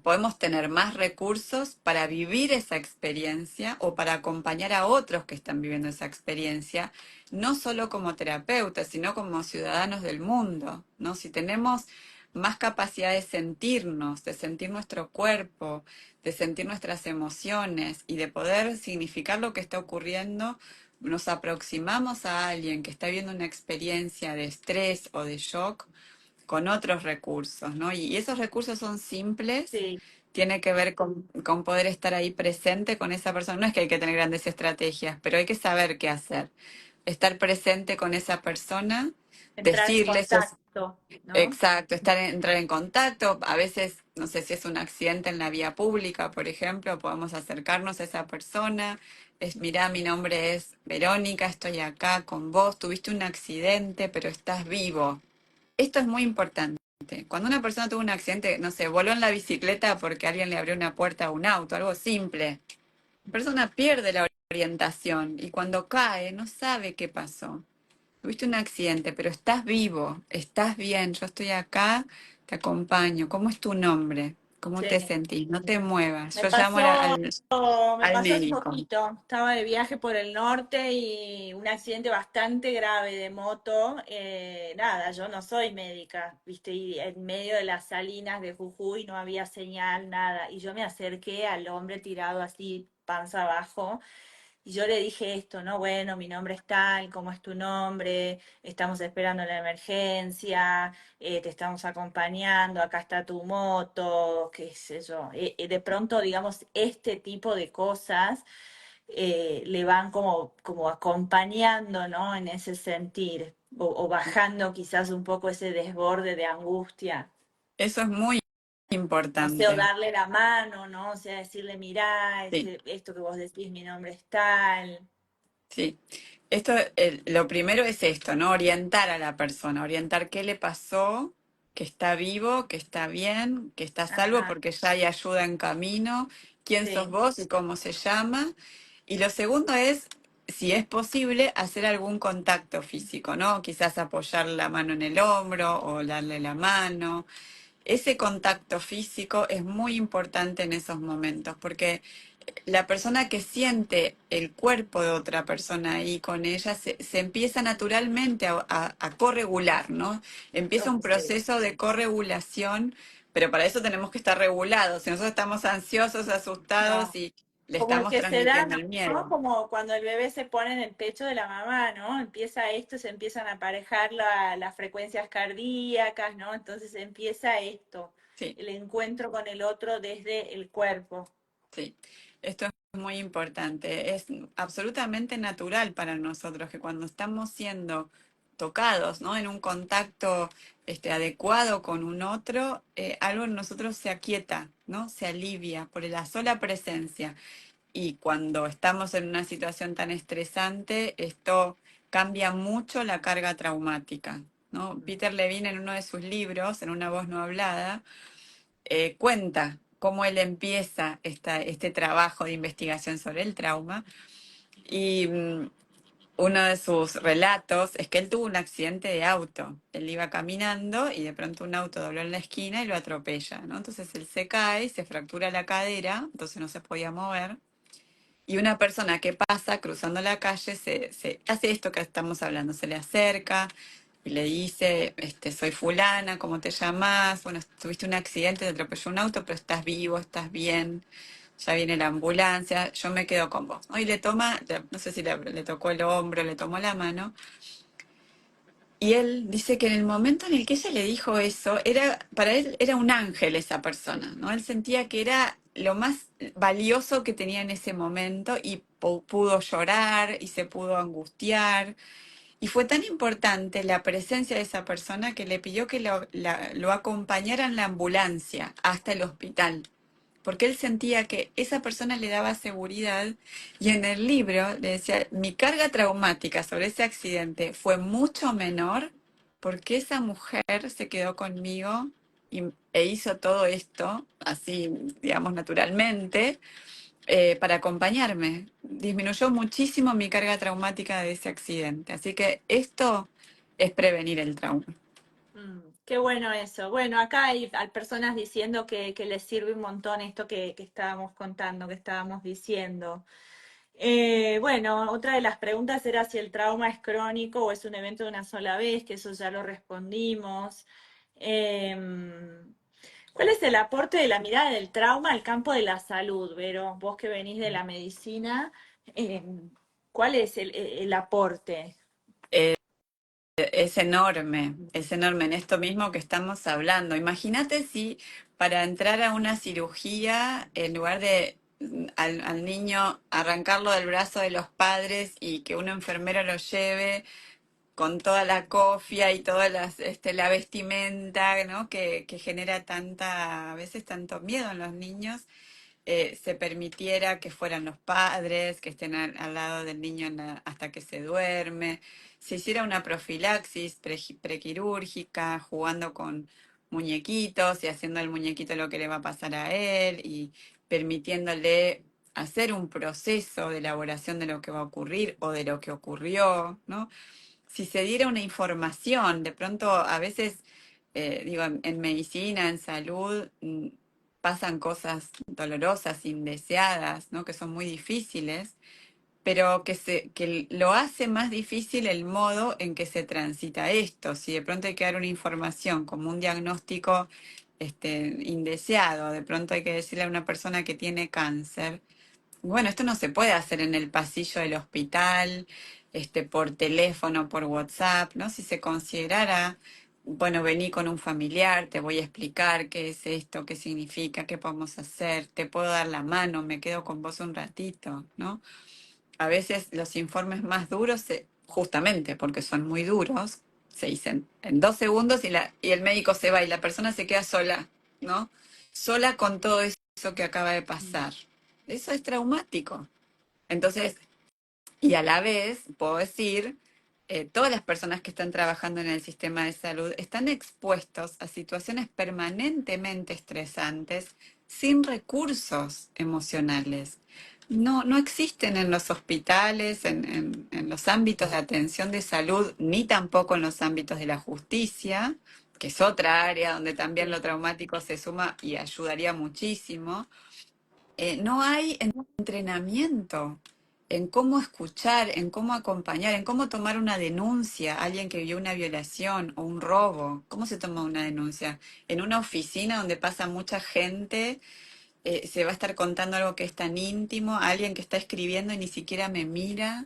Speaker 2: podemos tener más recursos para vivir esa experiencia o para acompañar a otros que están viviendo esa experiencia, no solo como terapeutas, sino como ciudadanos del mundo, ¿no? Si tenemos más capacidad de sentir nuestro cuerpo, de sentir nuestras emociones y de poder significar lo que está ocurriendo, nos aproximamos a alguien que está viviendo una experiencia de estrés o de shock con otros recursos, ¿no? Y esos recursos son simples,
Speaker 1: Sí,
Speaker 2: tiene que ver con poder estar ahí presente con esa persona. No es que hay que tener grandes estrategias, pero hay que saber qué hacer. Estar presente con esa persona,
Speaker 1: entrar en
Speaker 2: decirle eso.
Speaker 1: contacto, ¿no?
Speaker 2: Exacto, entrar en contacto. A veces, no sé si es un accidente en la vía pública, por ejemplo, podemos acercarnos a esa persona. Mirá, mi nombre es Verónica, estoy acá con vos, tuviste un accidente, pero estás vivo. Esto es muy importante. Cuando una persona tuvo un accidente, no sé, voló en la bicicleta porque alguien le abrió una puerta a un auto, algo simple. La persona pierde la orientación y cuando cae no sabe qué pasó. Tuviste un accidente, pero estás vivo, estás bien, yo estoy acá, te acompaño. ¿Cómo es tu nombre? ¿Cómo te
Speaker 1: Sí.
Speaker 2: sentís? No te muevas.
Speaker 1: Me
Speaker 2: Yo llamo
Speaker 1: pasó, me
Speaker 2: al
Speaker 1: pasó hace
Speaker 2: médico.
Speaker 1: poquito. Estaba de viaje por el norte y un accidente bastante grave de moto. Nada, yo no soy médica, viste, y en medio de las salinas de Jujuy no había señal, nada. Y yo me acerqué al hombre tirado así, panza abajo. Y yo le dije esto, ¿no? Bueno, mi nombre es tal, ¿cómo es tu nombre? Estamos esperando la emergencia, te estamos acompañando, acá está tu moto, qué sé yo. De pronto, digamos, este tipo de cosas le van como acompañando, ¿no? En ese sentir, o bajando quizás un poco ese desborde de angustia.
Speaker 2: Eso es muy
Speaker 1: No sé, o
Speaker 2: importante.
Speaker 1: darle la mano, ¿no? O sea, decirle, mirá,
Speaker 2: Sí.
Speaker 1: esto que vos decís, mi nombre es tal.
Speaker 2: Sí, esto, lo primero es esto, ¿no? Orientar a la persona, orientar qué le pasó, que está vivo, que está bien, que está a salvo,
Speaker 1: Ajá,
Speaker 2: porque ya hay ayuda en camino, quién sos
Speaker 1: sí,
Speaker 2: vos y cómo se llama. Y lo segundo es, si es posible, hacer algún contacto físico, ¿no? Quizás apoyar la mano en el hombro o darle la mano. Ese contacto físico es muy importante en esos momentos, porque la persona que siente el cuerpo de otra persona ahí con ella se empieza naturalmente a corregular, ¿no? Empieza un
Speaker 1: sí.
Speaker 2: proceso de corregulación, pero para eso tenemos que estar regulados. Si nosotros estamos ansiosos, asustados
Speaker 1: No.
Speaker 2: y le
Speaker 1: Como el
Speaker 2: estamos
Speaker 1: que se da,
Speaker 2: transmitiendo el
Speaker 1: ¿no?
Speaker 2: miedo.
Speaker 1: Como cuando el bebé se pone en el pecho de la mamá, ¿no? Empieza esto, se empiezan a aparejar las frecuencias cardíacas, ¿no? Entonces empieza esto,
Speaker 2: Sí.
Speaker 1: el encuentro con el otro desde el cuerpo.
Speaker 2: Sí, esto es muy importante. Es absolutamente natural para nosotros que cuando estamos siendo tocados, ¿no? En un contacto adecuado con un otro, algo en nosotros se aquieta, ¿no? Se alivia por la sola presencia. Y cuando estamos en una situación tan estresante, esto cambia mucho la carga traumática, ¿no? Peter Levine en uno de sus libros, en Una voz no hablada, cuenta cómo él empieza este trabajo de investigación sobre el trauma. Y uno de sus relatos es que él tuvo un accidente de auto. Él iba caminando y de pronto un auto dobló en la esquina y lo atropella, ¿no? Entonces él se cae, se fractura la cadera, entonces no se podía mover. Y una persona que pasa cruzando la calle se hace esto que estamos hablando, se le acerca y le dice, soy fulana, ¿cómo te llamas? Bueno, tuviste un accidente, te atropelló un auto, pero estás vivo, estás bien, ya viene la ambulancia, yo me quedo con vos, ¿no? Y le toma, no sé si le tocó el hombro, le tomó la mano, y él dice que en el momento en el que ella le dijo eso, para él era un ángel esa persona, ¿no? Él sentía que era lo más valioso que tenía en ese momento y pudo llorar y se pudo angustiar. Y fue tan importante la presencia de esa persona que le pidió que lo acompañara en la ambulancia hasta el hospital, porque él sentía que esa persona le daba seguridad y en el libro le decía, mi carga traumática sobre ese accidente fue mucho menor porque esa mujer se quedó conmigo e hizo todo esto, así, digamos, naturalmente, para acompañarme. Disminuyó muchísimo mi carga traumática de ese accidente. Así que esto es prevenir el trauma.
Speaker 1: Qué bueno eso. Bueno, acá hay personas diciendo que les sirve un montón esto que estábamos contando, que estábamos diciendo. Bueno, otra de las preguntas era si el trauma es crónico o es un evento de una sola vez, que eso ya lo respondimos. Em, ¿Cuál es el aporte de la mirada del trauma al campo de la salud, Vero? Vos que venís de la medicina, ¿cuál es el aporte?
Speaker 2: Es enorme, es enorme en esto mismo que estamos hablando. Imagínate si para entrar a una cirugía, en lugar de al niño arrancarlo del brazo de los padres y que un enfermero lo lleve con toda la cofia y toda la vestimenta, ¿no? Que genera a veces tanto miedo en los niños, se permitiera que fueran los padres, que estén al lado del niño hasta que se duerme, se hiciera una profilaxis prequirúrgica, jugando con muñequitos y haciendo al muñequito lo que le va a pasar a él y permitiéndole hacer un proceso de elaboración de lo que va a ocurrir o de lo que ocurrió, ¿no? Si se diera una información, de pronto a veces, digo, en medicina, en salud, pasan cosas dolorosas, indeseadas, ¿no? Que son muy difíciles, pero que lo hace más difícil el modo en que se transita esto. Si de pronto hay que dar una información como un diagnóstico indeseado, de pronto hay que decirle a una persona que tiene cáncer, bueno, esto no se puede hacer en el pasillo del hospital, por teléfono, por WhatsApp, ¿no? Si se considerara, bueno, vení con un familiar, te voy a explicar qué es esto, qué significa, qué podemos hacer, te puedo dar la mano, me quedo con vos un ratito, ¿no? A veces los informes más duros, justamente porque son muy duros, se dicen en 2 segundos y el médico se va y la persona se queda sola, ¿no? Sola con todo eso que acaba de pasar. Eso es traumático. Entonces, Y a la vez, puedo decir, todas las personas que están trabajando en el sistema de salud están expuestos a situaciones permanentemente estresantes sin recursos emocionales. No, no existen en los hospitales, en los ámbitos de atención de salud, ni tampoco en los ámbitos de la justicia, que es otra área donde también lo
Speaker 1: Sí.
Speaker 2: traumático se suma y ayudaría muchísimo. No hay entrenamiento en cómo escuchar, en cómo acompañar, en cómo tomar una denuncia a alguien que vio una violación o un robo. ¿Cómo se toma una denuncia? En una oficina donde pasa mucha gente, se va a estar contando algo que es tan íntimo, a alguien que está escribiendo y ni siquiera me mira.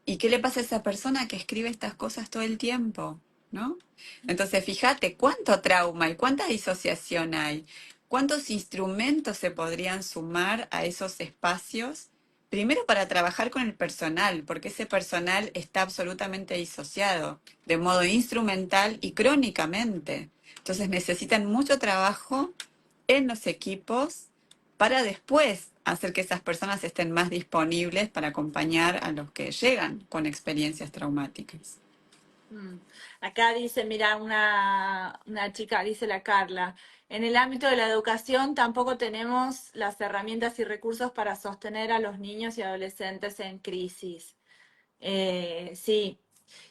Speaker 2: ¿Y qué le pasa a esa persona que escribe estas cosas todo el tiempo? ¿No? Entonces, fíjate cuánto trauma y cuánta disociación hay, cuántos instrumentos se podrían sumar a esos espacios, primero para trabajar con el personal, porque ese personal está absolutamente disociado, de modo instrumental y crónicamente. Entonces necesitan mucho trabajo en los equipos para después hacer que esas personas estén más disponibles para acompañar a los que llegan con experiencias traumáticas.
Speaker 1: Mm. Acá dice, mira, una chica, dice la Carla, en el ámbito de la educación tampoco tenemos las herramientas y recursos para sostener a los niños y adolescentes en crisis. Sí,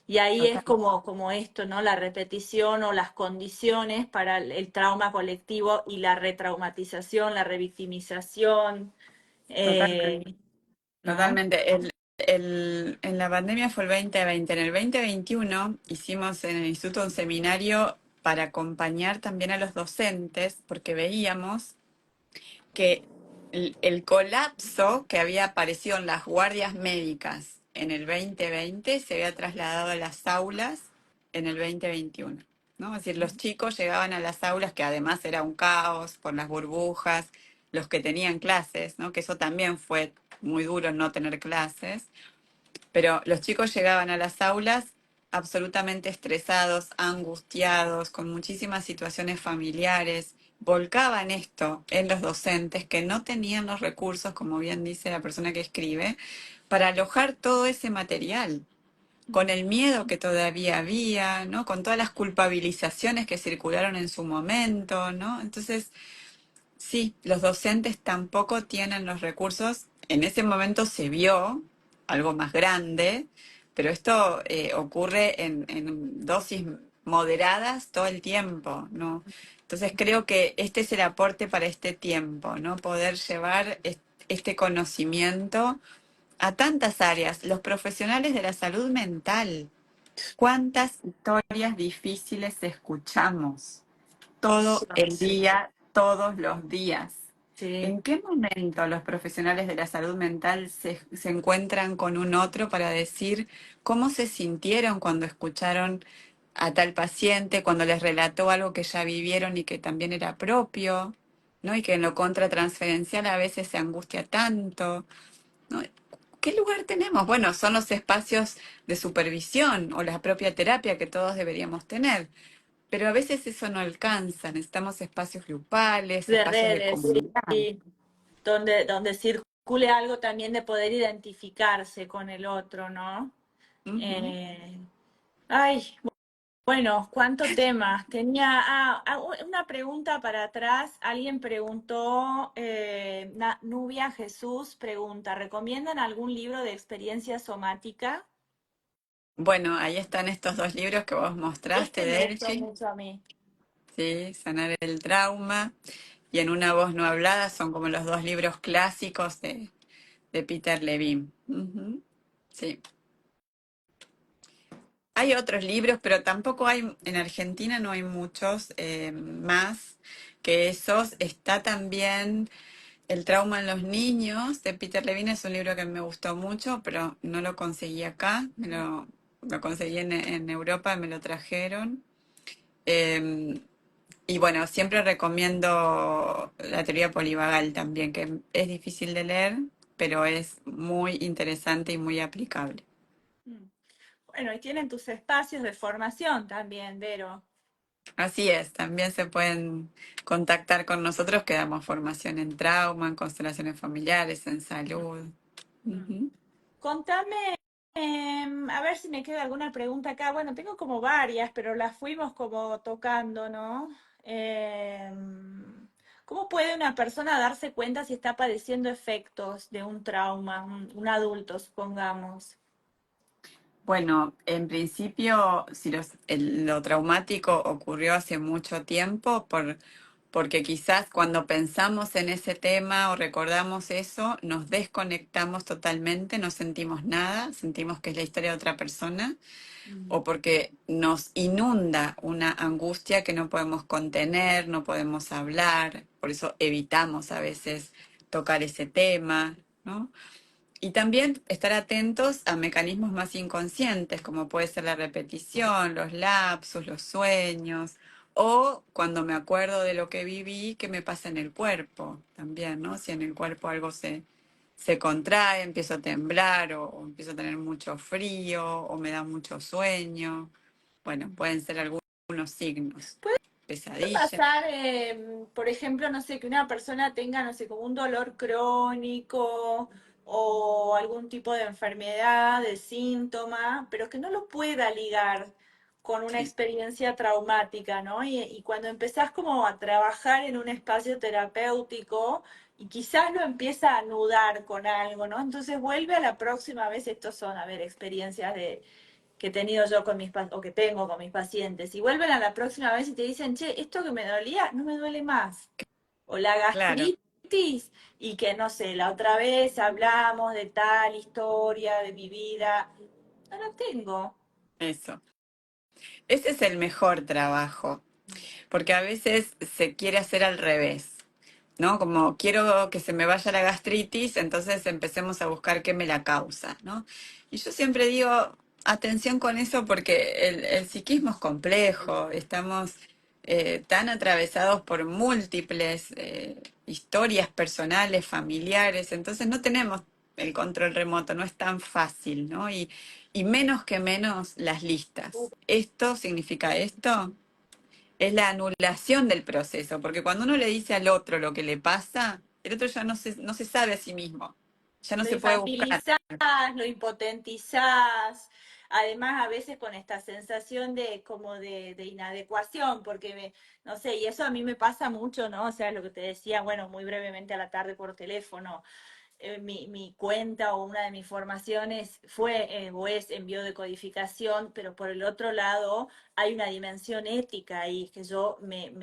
Speaker 1: y ahí es
Speaker 2: Total,
Speaker 1: como esto, ¿no? La repetición o las condiciones para el trauma colectivo y la retraumatización, la revictimización,
Speaker 2: totalmente.
Speaker 1: eh, ¿no?
Speaker 2: Totalmente. En la pandemia fue el 2020. En el 2021 hicimos en el instituto un seminario para acompañar también a los docentes, porque veíamos que el colapso que había aparecido en las guardias médicas en el 2020 se había trasladado a las aulas en el 2021, ¿no? Es decir, los chicos llegaban a las aulas, que además era un caos por las burbujas, los que tenían clases, ¿no? Que eso también fue muy duro no tener clases, pero los chicos llegaban a las aulas absolutamente estresados, angustiados, con muchísimas situaciones familiares, volcaban esto en los docentes que no tenían los recursos, como bien dice la persona que escribe, para alojar todo ese material, con el miedo que todavía había, ¿no? Con todas las culpabilizaciones que circularon en su momento, ¿no? Entonces, sí, los docentes tampoco tienen los recursos. En ese momento se vio algo más grande, pero esto ocurre en dosis moderadas todo el tiempo, ¿no? Entonces creo que este es el aporte para este tiempo, ¿no? Poder llevar este conocimiento a tantas áreas. Los profesionales de la salud mental, ¿cuántas historias difíciles escuchamos todo el día, todos los días?
Speaker 1: Sí.
Speaker 2: ¿En qué momento los profesionales de la salud mental se encuentran con un otro para decir cómo se sintieron cuando escucharon a tal paciente, cuando les relató algo que ya vivieron y que también era propio, ¿no? Y que en lo contratransferencial a veces se angustia tanto, ¿no? ¿Qué lugar tenemos? Bueno, son los espacios de supervisión o la propia terapia que todos deberíamos tener. Pero a veces eso no alcanza, necesitamos espacios grupales,
Speaker 1: De
Speaker 2: espacios de
Speaker 1: redes,
Speaker 2: comunidad.
Speaker 1: sí, donde circule algo también de poder identificarse con el otro, ¿no?
Speaker 2: Ujú.
Speaker 1: Eh, ay, bueno, cuánto tema. Tenía una pregunta para atrás. Alguien preguntó, Nubia Jesús pregunta, ¿recomiendan algún libro de experiencia somática?
Speaker 2: Bueno, ahí están estos dos libros que vos mostraste
Speaker 1: Este me
Speaker 2: de
Speaker 1: gustó
Speaker 2: Elchi,
Speaker 1: mucho a mí.
Speaker 2: ¿sí? Sanar el trauma y En una voz no hablada, son como los dos libros clásicos de Peter Levine. Ujú. Sí. Hay otros libros, pero tampoco hay, en Argentina no hay muchos más que esos. Está también El trauma en los niños de Peter Levine, es un libro que me gustó mucho, pero no lo conseguí acá, lo conseguí en Europa, me lo trajeron. Eh, y bueno, siempre recomiendo la teoría polivagal también, que es difícil de leer, pero es muy interesante y muy aplicable.
Speaker 1: Mm. Bueno, y tienen tus espacios de formación también, Vero.
Speaker 2: Así es, también se pueden contactar con nosotros que damos formación en trauma, en constelaciones familiares, en salud.
Speaker 1: Mm.
Speaker 2: Ujú.
Speaker 1: Contame, a ver si me queda alguna pregunta acá. Bueno, tengo como varias, pero las fuimos como tocando, ¿no? ¿Cómo puede una persona darse cuenta si está padeciendo efectos de un trauma, un adulto, supongamos?
Speaker 2: Bueno, en principio, si lo traumático ocurrió hace mucho tiempo, porque quizás cuando pensamos en ese tema o recordamos eso, nos desconectamos totalmente, no sentimos nada, sentimos que es la historia de otra persona,
Speaker 1: Mm.
Speaker 2: o porque nos inunda una angustia que no podemos contener, no podemos hablar, por eso evitamos a veces tocar ese tema, ¿no? Y también estar atentos a mecanismos más inconscientes, como puede ser la repetición, los lapsus, los sueños, o cuando me acuerdo de lo que viví, qué me pasa en el cuerpo también, ¿no? Si en el cuerpo algo se contrae, empiezo a temblar, o empiezo a tener mucho frío, o me da mucho sueño. Bueno, pueden ser algunos signos.
Speaker 1: Puede
Speaker 2: Pesadilla.
Speaker 1: pasar, por ejemplo, no sé, que una persona tenga, no sé, como un dolor crónico o algún tipo de enfermedad, de síntoma, pero que no lo pueda ligar con una
Speaker 2: Sí,
Speaker 1: experiencia traumática, ¿no? Y cuando empezás como a trabajar en un espacio terapéutico y quizás lo empieza a anudar con algo, ¿no? Entonces vuelve a la próxima vez, estos son, a ver, experiencias que he tenido yo con o que tengo con mis pacientes, y vuelven a la próxima vez y te dicen, che, esto que me dolía no me duele más. O la
Speaker 2: claro,
Speaker 1: gastritis, y que no sé, la otra vez hablamos de tal historia de mi vida. No la tengo.
Speaker 2: eso. Ese es el mejor trabajo. Porque a veces se quiere hacer al revés, ¿no? Como quiero que se me vaya la gastritis, entonces empecemos a buscar qué me la causa, ¿no? Y yo siempre digo, atención con eso porque el psiquismo es complejo, estamos tan atravesados por múltiples historias personales, familiares, entonces no tenemos el control remoto, no es tan fácil, ¿no? Y menos que menos las listas. Esto significa esto, es la anulación del proceso, porque cuando uno le dice al otro lo que le pasa, el otro ya no se sabe a sí mismo, ya no
Speaker 1: Lo
Speaker 2: se puede buscar.
Speaker 1: infantilizás, lo impotentizás, además a veces con esta sensación de como de inadecuación, porque no sé, y eso a mí me pasa mucho, ¿no? O sea, lo que te decía, bueno, muy brevemente a la tarde por teléfono, mi cuenta o una de mis formaciones fue o es en biodecodificación, pero por el otro lado hay una dimensión ética ahí que yo me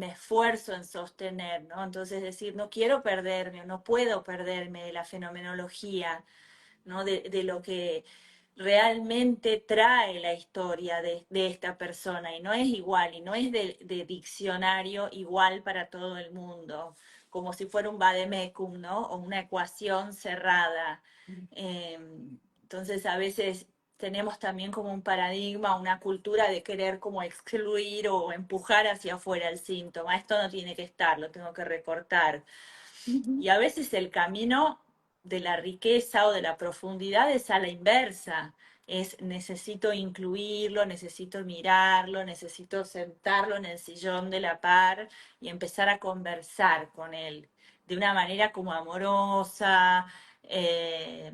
Speaker 1: esfuerzo en sostener, ¿no? Entonces decir, no quiero perderme o no puedo perderme de la fenomenología, ¿no? De lo que realmente trae la historia de esta persona y no es igual y no es de diccionario igual para todo el mundo, como si fuera un vademecum, ¿no? O una ecuación cerrada. Eh, entonces a veces tenemos también como un paradigma, una cultura de querer como excluir o empujar hacia afuera el síntoma. Esto no tiene que estar, lo tengo que recortar.
Speaker 2: Ujú.
Speaker 1: Y a veces el camino de la riqueza o de la profundidad es a la inversa. Es necesito incluirlo, necesito mirarlo, necesito sentarlo en el sillón de la par y empezar a conversar con él de una manera como amorosa, eh,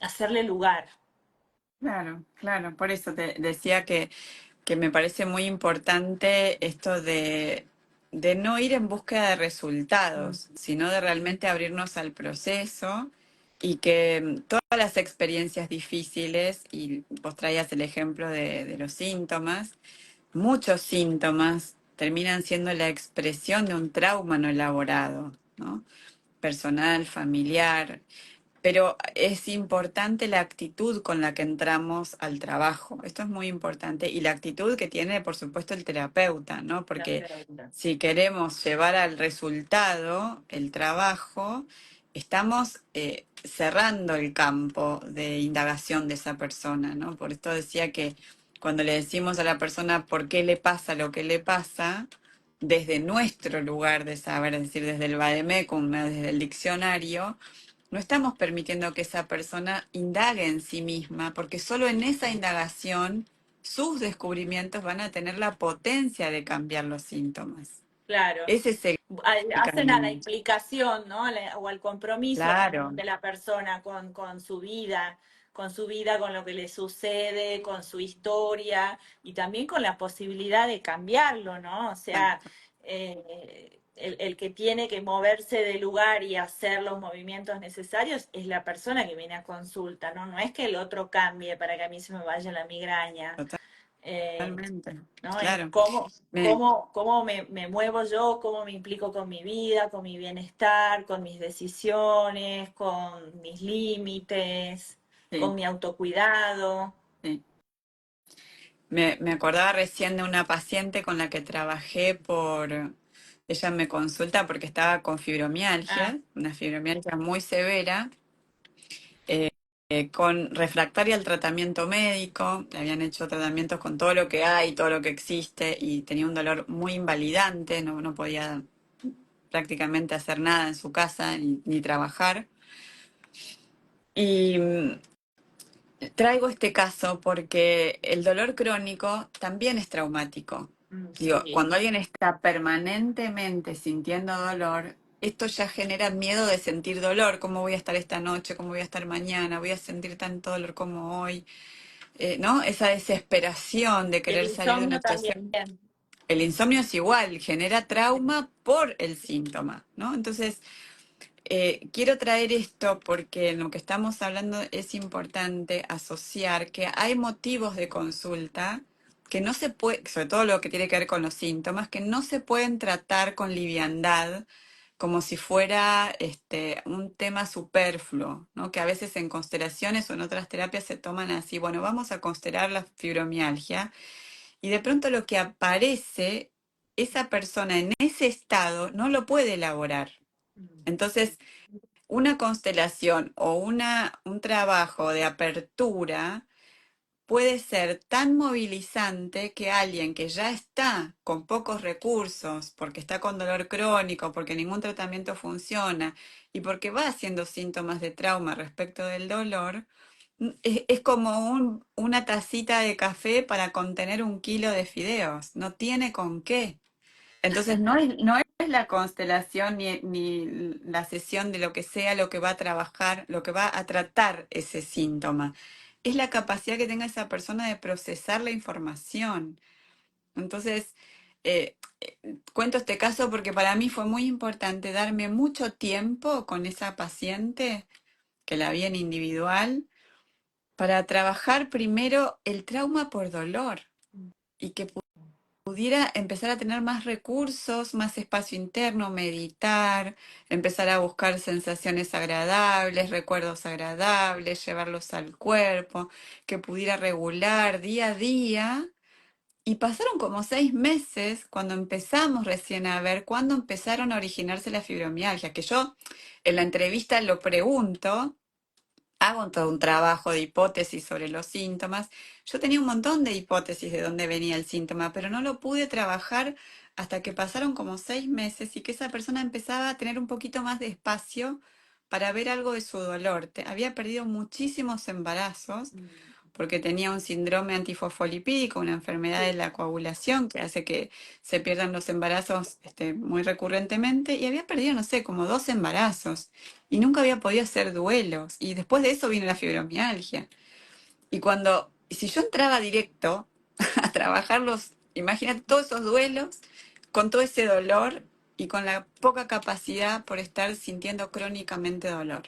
Speaker 1: hacerle lugar.
Speaker 2: Claro, claro, por eso te decía que me parece muy importante esto de no ir en búsqueda de resultados, sino de realmente abrirnos al proceso y que todas las experiencias difíciles, y vos traías el ejemplo de los síntomas, muchos síntomas terminan siendo la expresión de un trauma no elaborado, ¿no? Personal, familiar, pero es importante la actitud con la que entramos al trabajo. Esto es muy importante. Y la actitud que tiene, por supuesto, el terapeuta, ¿no? Porque si queremos llevar al resultado el trabajo, estamos cerrando el campo de indagación de esa persona, ¿no? Por esto decía que cuando le decimos a la persona por qué le pasa lo que le pasa, desde nuestro lugar de saber, es decir, desde el vademecum, ¿no? Desde el diccionario, no estamos permitiendo que esa persona indague en sí misma, porque solo en esa indagación sus descubrimientos van a tener la potencia de cambiar los síntomas.
Speaker 1: Claro.
Speaker 2: Ese es el
Speaker 1: hacen a la
Speaker 2: prácticamente.
Speaker 1: implicación, ¿no? O al compromiso
Speaker 2: Claro,
Speaker 1: de la persona con su vida, con lo que le sucede, con su historia y también con la posibilidad de cambiarlo, ¿no? O sea,
Speaker 2: exacto,
Speaker 1: el que tiene que moverse del lugar y hacer los movimientos necesarios es la persona que viene a consulta, ¿no? No es que el otro cambie para que a mí se me vaya la migraña. Eh,
Speaker 2: totalmente,
Speaker 1: ¿No? Es
Speaker 2: claro. Me,
Speaker 1: cómo me muevo yo, cómo me implico con mi vida, con mi bienestar, con mis decisiones, con mis límites, con
Speaker 2: sí,
Speaker 1: mi autocuidado.
Speaker 2: sí. Me acordaba recién de una paciente con la que trabajé ella me consulta porque estaba con
Speaker 1: Ah,
Speaker 2: fibromialgia, una fibromialgia muy severa, con refractaria al tratamiento médico, le habían hecho tratamientos con todo lo que hay, todo lo que existe, y tenía un dolor muy invalidante, no podía prácticamente hacer nada en su casa ni trabajar. Y traigo este caso porque el dolor crónico también es traumático. Digo,
Speaker 1: sí.
Speaker 2: cuando alguien está permanentemente sintiendo dolor, esto ya genera miedo de sentir dolor. ¿Cómo voy a estar esta noche? ¿Cómo voy a estar mañana? ¿Voy a sentir tanto dolor como hoy? ¿No? Esa desesperación de
Speaker 1: Y el
Speaker 2: querer salir de una
Speaker 1: insomnio también.
Speaker 2: situación. El insomnio es igual, genera trauma por el síntoma, ¿no? Entonces, quiero traer esto porque en lo que estamos hablando es importante asociar que hay motivos de consulta que no se puede, sobre todo lo que tiene que ver con los síntomas, que no se pueden tratar con liviandad, como si fuera un tema superfluo, ¿no? Que a veces en constelaciones o en otras terapias se toman así, bueno, vamos a constelar la fibromialgia y de pronto lo que aparece, esa persona en ese estado no lo puede elaborar. Entonces, una constelación o un trabajo de apertura puede ser tan movilizante que alguien que ya está con pocos recursos, porque está con dolor crónico, porque ningún tratamiento funciona y porque va haciendo síntomas de trauma respecto del dolor, es como una tacita de café para contener 1 kilo de fideos, no tiene con qué. Entonces no es la constelación ni la sesión de lo que sea lo que va a trabajar, lo que va a tratar ese síntoma. Es la capacidad que tenga esa persona de procesar la información. Entonces, cuento este caso porque para mí fue muy importante darme mucho tiempo con esa paciente, que la vi en individual, para trabajar primero el trauma por dolor y que pudiera empezar a tener más recursos, más espacio interno, meditar, empezar a buscar sensaciones agradables, recuerdos agradables, llevarlos al cuerpo, que pudiera regular día a día. Y pasaron como 6 meses cuando empezamos recién a ver cuándo empezaron a originarse la fibromialgia, que yo en la entrevista lo pregunto, hago todo un trabajo de hipótesis sobre los síntomas. Yo tenía un montón de hipótesis de dónde venía el síntoma, pero no lo pude trabajar hasta que pasaron como 6 meses y que esa persona empezaba a tener un poquito más de espacio para ver algo de su dolor. Había perdido muchísimos embarazos porque tenía un síndrome antifosfolipídico, una enfermedad de
Speaker 1: Sí.
Speaker 2: la coagulación que hace que se pierdan los embarazos muy recurrentemente, y había perdido, no sé, como 2 embarazos y nunca había podido hacer duelos. Y después de eso vino la fibromialgia. Y si yo entraba directo a trabajar imagínate todos esos duelos, con todo ese dolor y con la poca capacidad por estar sintiendo crónicamente dolor.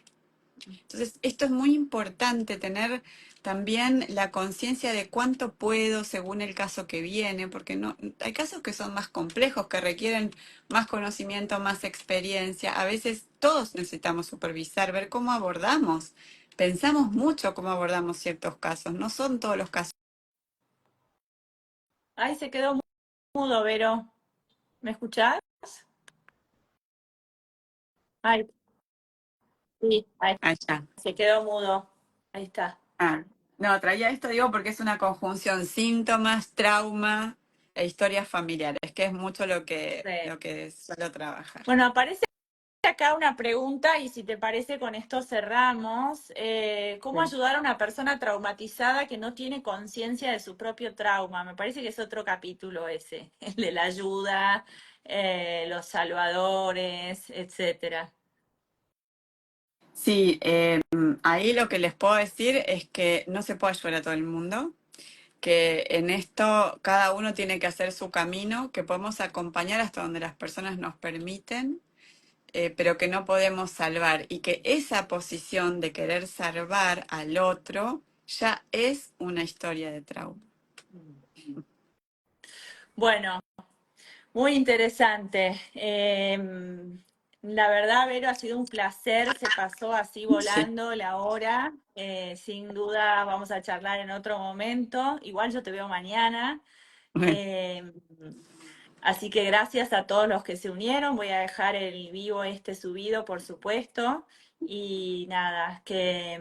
Speaker 2: Entonces, esto es muy importante, tener también la conciencia de cuánto puedo según el caso que viene, porque no, hay casos que son más complejos, que requieren más conocimiento, más experiencia. A veces todos necesitamos supervisar, ver cómo abordamos. Pensamos mucho cómo abordamos ciertos casos, no son todos los casos.
Speaker 1: Ay, se quedó mudo, Vero. ¿Me escuchás? Ay, sí, ay,
Speaker 2: Allá.
Speaker 1: se quedó mudo. Ahí está.
Speaker 2: Ah, no, traía esto, digo, porque es una conjunción síntomas, trauma e historias familiares, que es mucho
Speaker 1: Sí.
Speaker 2: lo que suelo trabajar.
Speaker 1: Bueno, aparece acá una pregunta y si te parece con esto cerramos. ¿Cómo
Speaker 2: Sí.
Speaker 1: ayudar a una persona traumatizada que no tiene conciencia de su propio trauma? Me parece que es otro capítulo ese, el de la ayuda los salvadores, etcétera.
Speaker 2: Sí, ahí lo que les puedo decir es que no se puede ayudar a todo el mundo, que en esto cada uno tiene que hacer su camino, que podemos acompañar hasta donde las personas nos permiten, pero que no podemos salvar y que esa posición de querer salvar al otro ya es una historia de trauma.
Speaker 1: Bueno, muy interesante. La verdad, Vero, ha sido un placer. Se pasó así
Speaker 2: Sí.
Speaker 1: volando la hora. Sin duda vamos a charlar en otro momento. Igual yo te veo mañana.
Speaker 2: Bueno,
Speaker 1: Em, Así que gracias a todos los que se unieron. Voy a dejar el vivo este subido, por supuesto. Y nada, que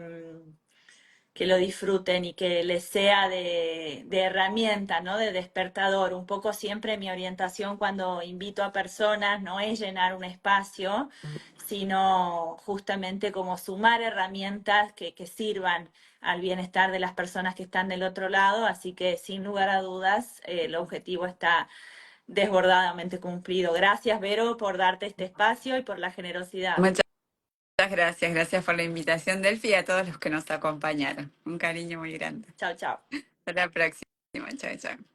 Speaker 1: lo disfruten y que les sea de herramienta, ¿no? De despertador. Un poco siempre mi orientación cuando invito a personas no es llenar un espacio, sino justamente como sumar herramientas que sirvan al bienestar de las personas que están del otro lado. Así que sin lugar a dudas, el objetivo está desbordadamente cumplido. Gracias, Vero, por darte este espacio y por la generosidad.
Speaker 2: muchas gracias, gracias por la invitación, Delphi, y a todos los que nos acompañaron. Un cariño muy grande.
Speaker 1: Chao, chao.
Speaker 2: Hasta la próxima. Chao, chao.